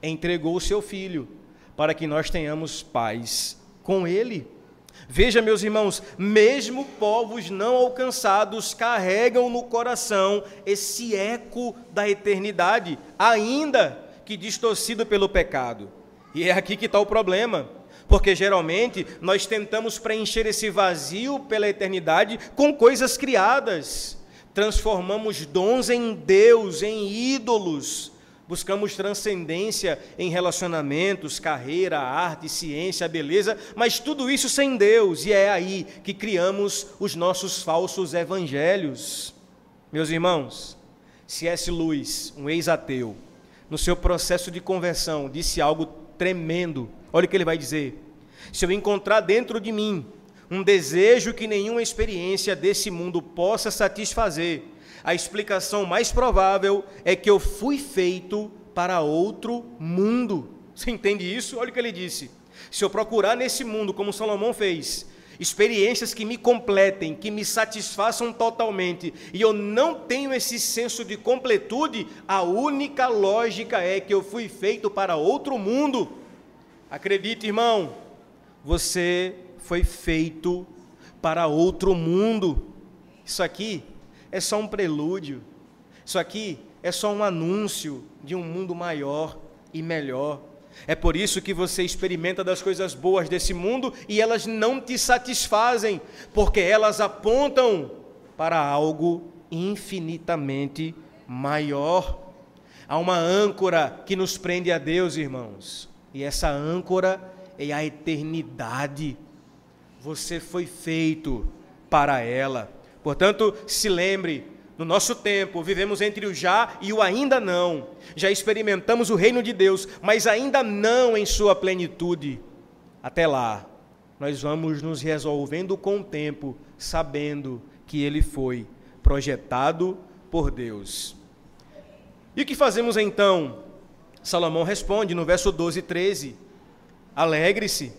entregou o seu filho, para que nós tenhamos paz com ele. Veja, meus irmãos, mesmo povos não alcançados carregam no coração esse eco da eternidade, ainda que distorcido pelo pecado. E é aqui que está o problema, porque geralmente nós tentamos preencher esse vazio pela eternidade com coisas criadas. Transformamos dons em Deus, em ídolos. Buscamos transcendência em relacionamentos, carreira, arte, ciência, beleza, mas tudo isso sem Deus, e é aí que criamos os nossos falsos evangelhos. Meus irmãos, C.S. Lewis, um ex-ateu, no seu processo de conversão, disse algo tremendo. Olha o que ele vai dizer: se eu encontrar dentro de mim um desejo que nenhuma experiência desse mundo possa satisfazer, a explicação mais provável é que eu fui feito para outro mundo. Você entende isso? Olha o que ele disse. Se eu procurar nesse mundo, como Salomão fez, experiências que me completem, que me satisfaçam totalmente, e eu não tenho esse senso de completude, a única lógica é que eu fui feito para outro mundo. Acredite, irmão, você foi feito para outro mundo. Isso aqui é só um prelúdio, isso aqui é só um anúncio de um mundo maior e melhor. É por isso que você experimenta das coisas boas desse mundo e elas não te satisfazem, porque elas apontam para algo infinitamente maior. Há uma âncora que nos prende a Deus, irmãos, e essa âncora é a eternidade. Você foi feito para ela. Portanto, se lembre, no nosso tempo, vivemos entre o já e o ainda não. Já experimentamos o reino de Deus, mas ainda não em sua plenitude. Até lá, nós vamos nos resolvendo com o tempo, sabendo que ele foi projetado por Deus. E o que fazemos então? Salomão responde no verso 12 e 13. Alegre-se.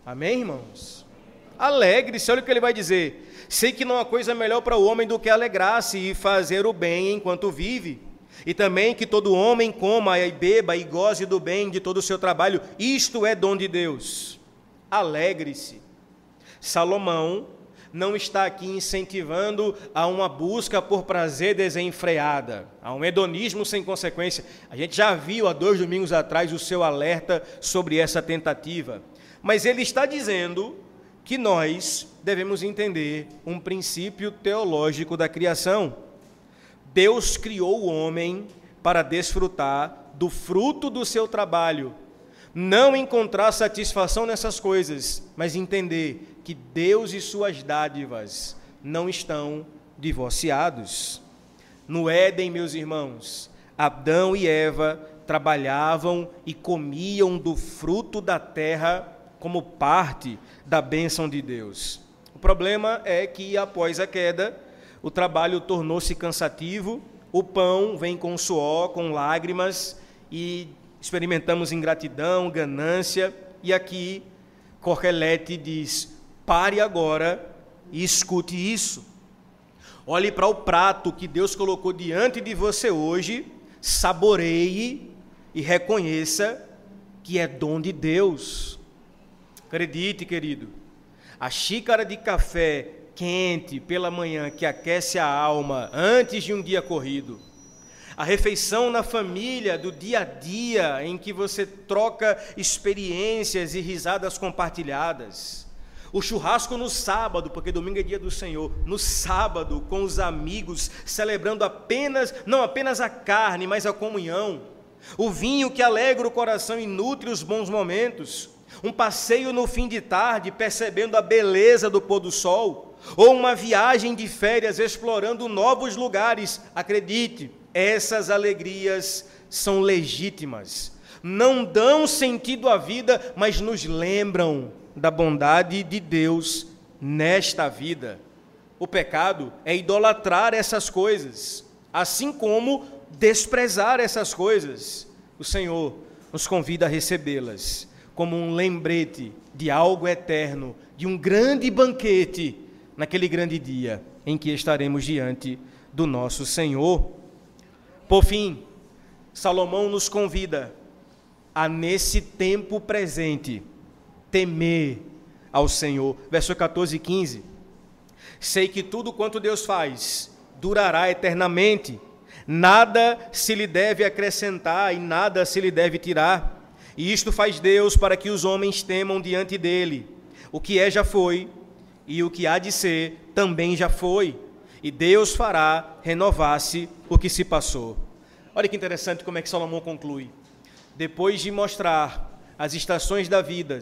Amém, irmãos? Alegre-se, olha o que ele vai dizer. Sei que não há coisa melhor para o homem do que alegrar-se e fazer o bem enquanto vive. E também que todo homem coma e beba e goze do bem de todo o seu trabalho. Isto é dom de Deus. Alegre-se. Salomão não está aqui incentivando a uma busca por prazer desenfreada, a um hedonismo sem consequência. A gente já viu há 2 domingos atrás o seu alerta sobre essa tentativa. Mas ele está dizendo que nós devemos entender um princípio teológico da criação. Deus criou o homem para desfrutar do fruto do seu trabalho, não encontrar satisfação nessas coisas, mas entender que Deus e suas dádivas não estão divorciados. No Éden, meus irmãos, Adão e Eva trabalhavam e comiam do fruto da terra como parte da bênção de Deus. O problema é que, após a queda, o trabalho tornou-se cansativo, o pão vem com suor, com lágrimas, e experimentamos ingratidão, ganância, e aqui Correlete diz: pare agora e escute isso. Olhe para o prato que Deus colocou diante de você hoje, saboreie e reconheça que é dom de Deus. Acredite, querido, a xícara de café quente pela manhã que aquece a alma antes de um dia corrido, a refeição na família do dia a dia em que você troca experiências e risadas compartilhadas, o churrasco no sábado, porque domingo é dia do Senhor, no sábado com os amigos, celebrando não apenas a carne, mas a comunhão, o vinho que alegra o coração e nutre os bons momentos, um passeio no fim de tarde percebendo a beleza do pôr do sol, ou uma viagem de férias explorando novos lugares. Acredite, essas alegrias são legítimas, não dão sentido à vida, mas nos lembram da bondade de Deus nesta vida. O pecado é idolatrar essas coisas, assim como desprezar essas coisas. O Senhor nos convida a recebê-las como um lembrete de algo eterno, de um grande banquete, naquele grande dia em que estaremos diante do nosso Senhor. Por fim, Salomão nos convida a, nesse tempo presente, temer ao Senhor. Verso 14 e 15. Sei que tudo quanto Deus faz durará eternamente, nada se lhe deve acrescentar e nada se lhe deve tirar. E isto faz Deus para que os homens temam diante dele. O que é já foi, e o que há de ser também já foi. E Deus fará renovar-se o que se passou. Olha que interessante como é que Salomão conclui. Depois de mostrar as estações da vida,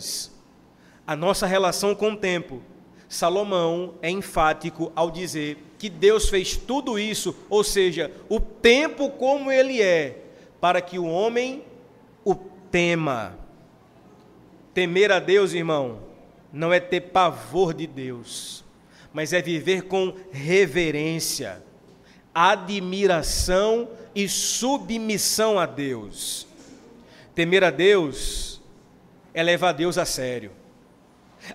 a nossa relação com o tempo, Salomão é enfático ao dizer que Deus fez tudo isso, ou seja, o tempo como ele é, para que o homem o tema. Temer a Deus, irmão, não é ter pavor de Deus, mas é viver com reverência, admiração e submissão a Deus. Temer a Deus é levar Deus a sério.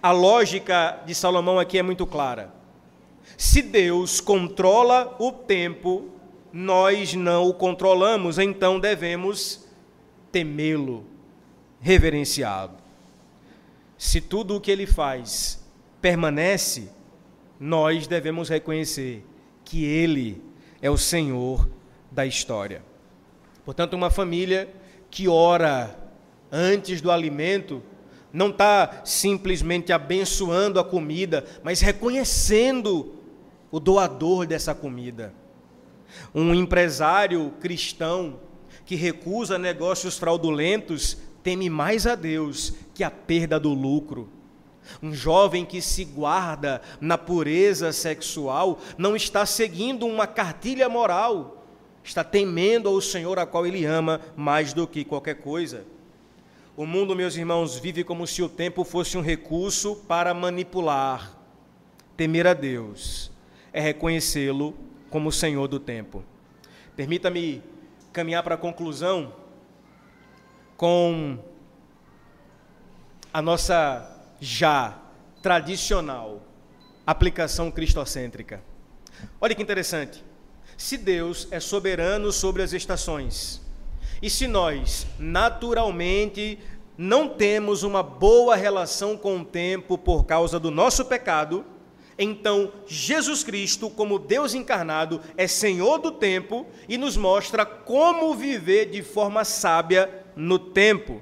A lógica de Salomão aqui é muito clara. Se Deus controla o tempo, nós não o controlamos, então devemos temê-lo, reverenciá-lo. Se tudo o que ele faz permanece, nós devemos reconhecer que ele é o Senhor da história. Portanto, uma família que ora antes do alimento não está simplesmente abençoando a comida, mas reconhecendo o doador dessa comida. Um empresário cristão que recusa negócios fraudulentos teme mais a Deus que a perda do lucro. Um jovem que se guarda na pureza sexual não está seguindo uma cartilha moral, está temendo ao Senhor a qual ele ama mais do que qualquer coisa. O mundo, meus irmãos, vive como se o tempo fosse um recurso para manipular. Temer a Deus é reconhecê-lo como o Senhor do tempo. Permita-me caminhar para a conclusão com a nossa já tradicional aplicação cristocêntrica. Olha que interessante. Se Deus é soberano sobre as estações, e se nós, naturalmente, não temos uma boa relação com o tempo por causa do nosso pecado, então Jesus Cristo, como Deus encarnado, é Senhor do tempo e nos mostra como viver de forma sábia no tempo.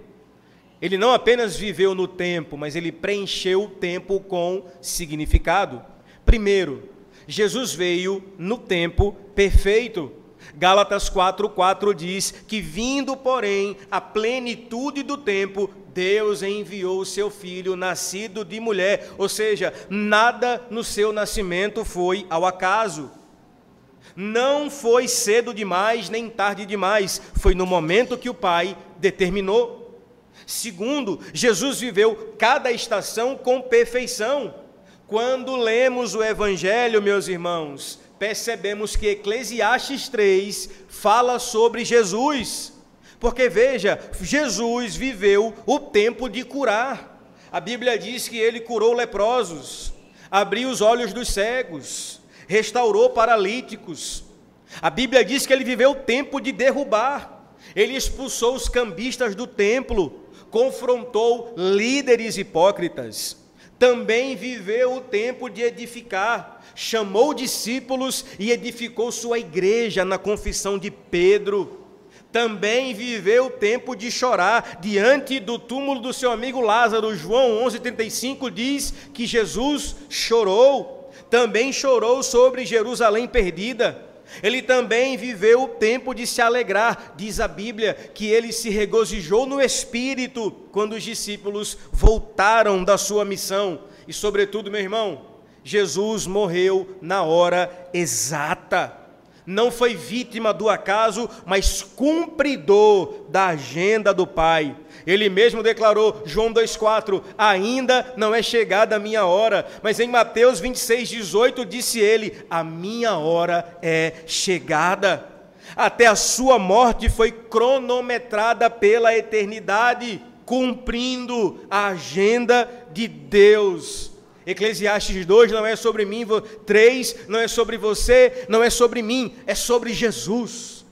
Ele não apenas viveu no tempo, mas ele preencheu o tempo com significado. Primeiro, Jesus veio no tempo perfeito. Gálatas 4:4 diz que, vindo, porém, a plenitude do tempo, Deus enviou o seu Filho, nascido de mulher, ou seja, nada no seu nascimento foi ao acaso. Não foi cedo demais, nem tarde demais. Foi no momento que o Pai determinou. Segundo, Jesus viveu cada estação com perfeição. Quando lemos o Evangelho, meus irmãos, percebemos que Eclesiastes 3 fala sobre Jesus. Porque veja, Jesus viveu o tempo de curar. A Bíblia diz que ele curou leprosos, abriu os olhos dos cegos, restaurou paralíticos. A Bíblia diz que ele viveu o tempo de derrubar. Ele expulsou os cambistas do templo, confrontou líderes hipócritas. Também viveu o tempo de edificar, chamou discípulos e edificou sua igreja na confissão de Pedro. Também viveu o tempo de chorar diante do túmulo do seu amigo Lázaro. João 11:35 diz que Jesus chorou. Também chorou sobre Jerusalém perdida. Ele também viveu o tempo de se alegrar. Diz a Bíblia que ele se regozijou no Espírito quando os discípulos voltaram da sua missão. E sobretudo, meu irmão, Jesus morreu na hora exata. Não foi vítima do acaso, mas cumpridor da agenda do Pai. Ele mesmo declarou, João 2,4, ainda não é chegada a minha hora. Mas em Mateus 26,18 disse ele, a minha hora é chegada. Até a sua morte foi cronometrada pela eternidade, cumprindo a agenda de Deus. Eclesiastes 2 não é sobre mim, 3 não é sobre você, não é sobre mim, é sobre Jesus.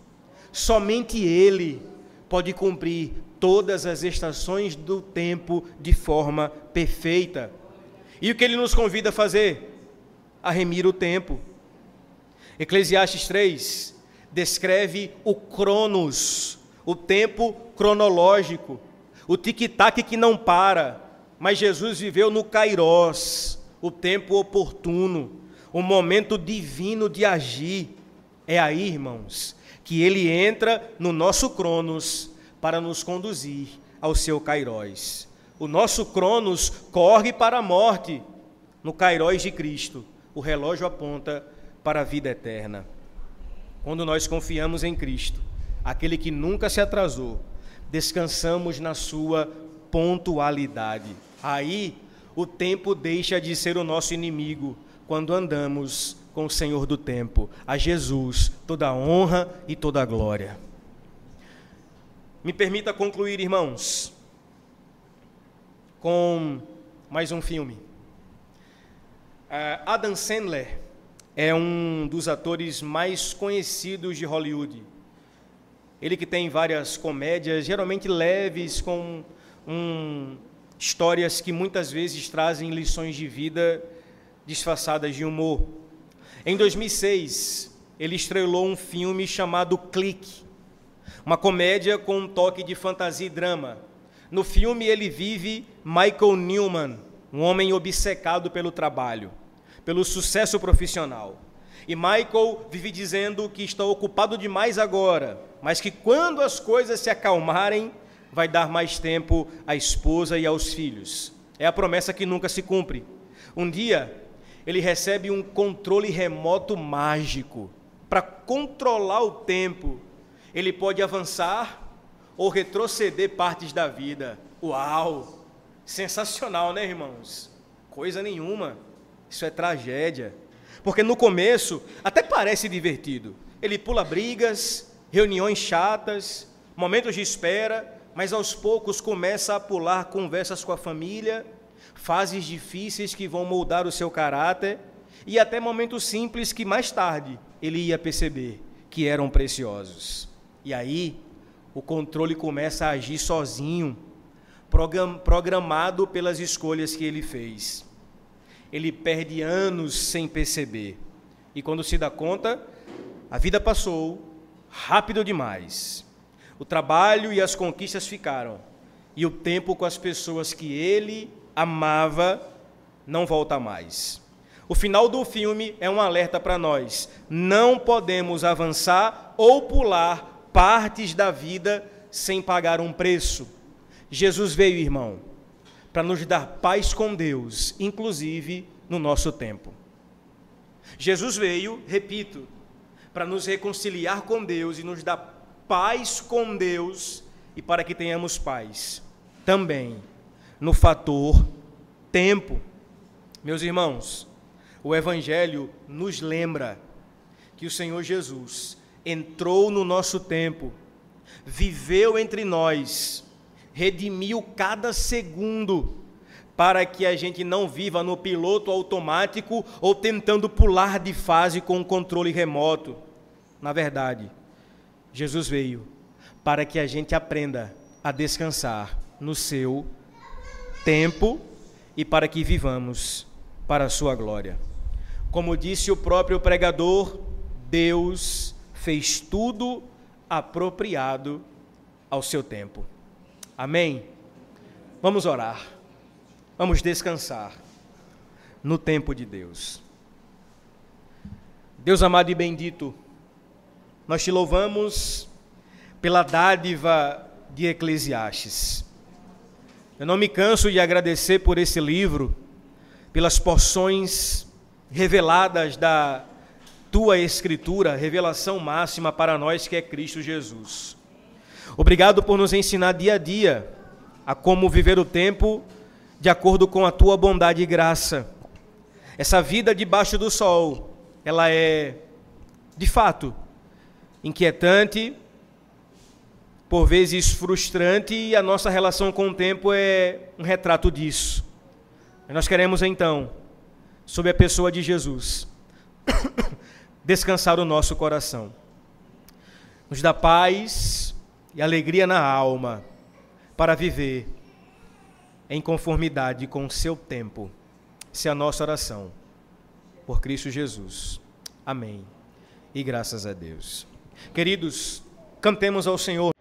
Somente Ele pode cumprir todas as estações do tempo de forma perfeita. E o que Ele nos convida a fazer? A remir o tempo. Eclesiastes 3 descreve o cronos, o tempo cronológico, o tic-tac que não para. Mas Jesus viveu no Kairós, o tempo oportuno, o momento divino de agir. É aí, irmãos, que ele entra no nosso cronos para nos conduzir ao seu Kairós. O nosso cronos corre para a morte. No Kairós de Cristo, o relógio aponta para a vida eterna. Quando nós confiamos em Cristo, aquele que nunca se atrasou, descansamos na sua pontualidade. Aí, o tempo deixa de ser o nosso inimigo, quando andamos com o Senhor do tempo. A Jesus toda a honra e toda a glória. Me permita concluir, irmãos, com mais um filme. Adam Sandler é um dos atores mais conhecidos de Hollywood. Ele que tem várias comédias, geralmente leves, com histórias que muitas vezes trazem lições de vida disfarçadas de humor. Em 2006, ele estrelou um filme chamado Clique, uma comédia com um toque de fantasia e drama. No filme, ele vive Michael Newman, um homem obcecado pelo trabalho, pelo sucesso profissional. E Michael vive dizendo que está ocupado demais agora, mas que quando as coisas se acalmarem, vai dar mais tempo à esposa e aos filhos. É a promessa que nunca se cumpre. Um dia, ele recebe um controle remoto mágico. Para controlar o tempo, ele pode avançar ou retroceder partes da vida. Uau! Sensacional, né, irmãos? Coisa nenhuma. Isso é tragédia. Porque no começo, até parece divertido. Ele pula brigas, reuniões chatas, momentos de espera, mas aos poucos começa a pular conversas com a família, fases difíceis que vão moldar o seu caráter e até momentos simples que mais tarde ele ia perceber que eram preciosos. E aí o controle começa a agir sozinho, programado pelas escolhas que ele fez. Ele perde anos sem perceber e quando se dá conta, a vida passou rápido demais. O trabalho e as conquistas ficaram, e o tempo com as pessoas que ele amava não volta mais. O final do filme é um alerta para nós. Não podemos avançar ou pular partes da vida sem pagar um preço. Jesus veio, irmão, para nos dar paz com Deus, inclusive no nosso tempo. Jesus veio, repito, para nos reconciliar com Deus e nos dar paz com Deus e para que tenhamos paz também no fator tempo. Meus irmãos, o Evangelho nos lembra que o Senhor Jesus entrou no nosso tempo, viveu entre nós, redimiu cada segundo, para que a gente não viva no piloto automático ou tentando pular de fase com um controle remoto. Na verdade, Jesus veio para que a gente aprenda a descansar no seu tempo e para que vivamos para a sua glória. Como disse o próprio pregador, Deus fez tudo apropriado ao seu tempo. Amém? Vamos orar. Vamos descansar no tempo de Deus. Deus amado e bendito, nós te louvamos pela dádiva de Eclesiastes. Eu não me canso de agradecer por esse livro, pelas porções reveladas da tua Escritura, revelação máxima para nós que é Cristo Jesus. Obrigado por nos ensinar dia a dia a como viver o tempo de acordo com a tua bondade e graça. Essa vida debaixo do sol, ela é, de fato, inquietante, por vezes frustrante, e a nossa relação com o tempo é um retrato disso. Nós queremos, então, sob a pessoa de Jesus, descansar o nosso coração. Nos dá paz e alegria na alma para viver em conformidade com o seu tempo. Essa é a nossa oração. Por Cristo Jesus. Amém. E graças a Deus. Queridos, cantemos ao Senhor.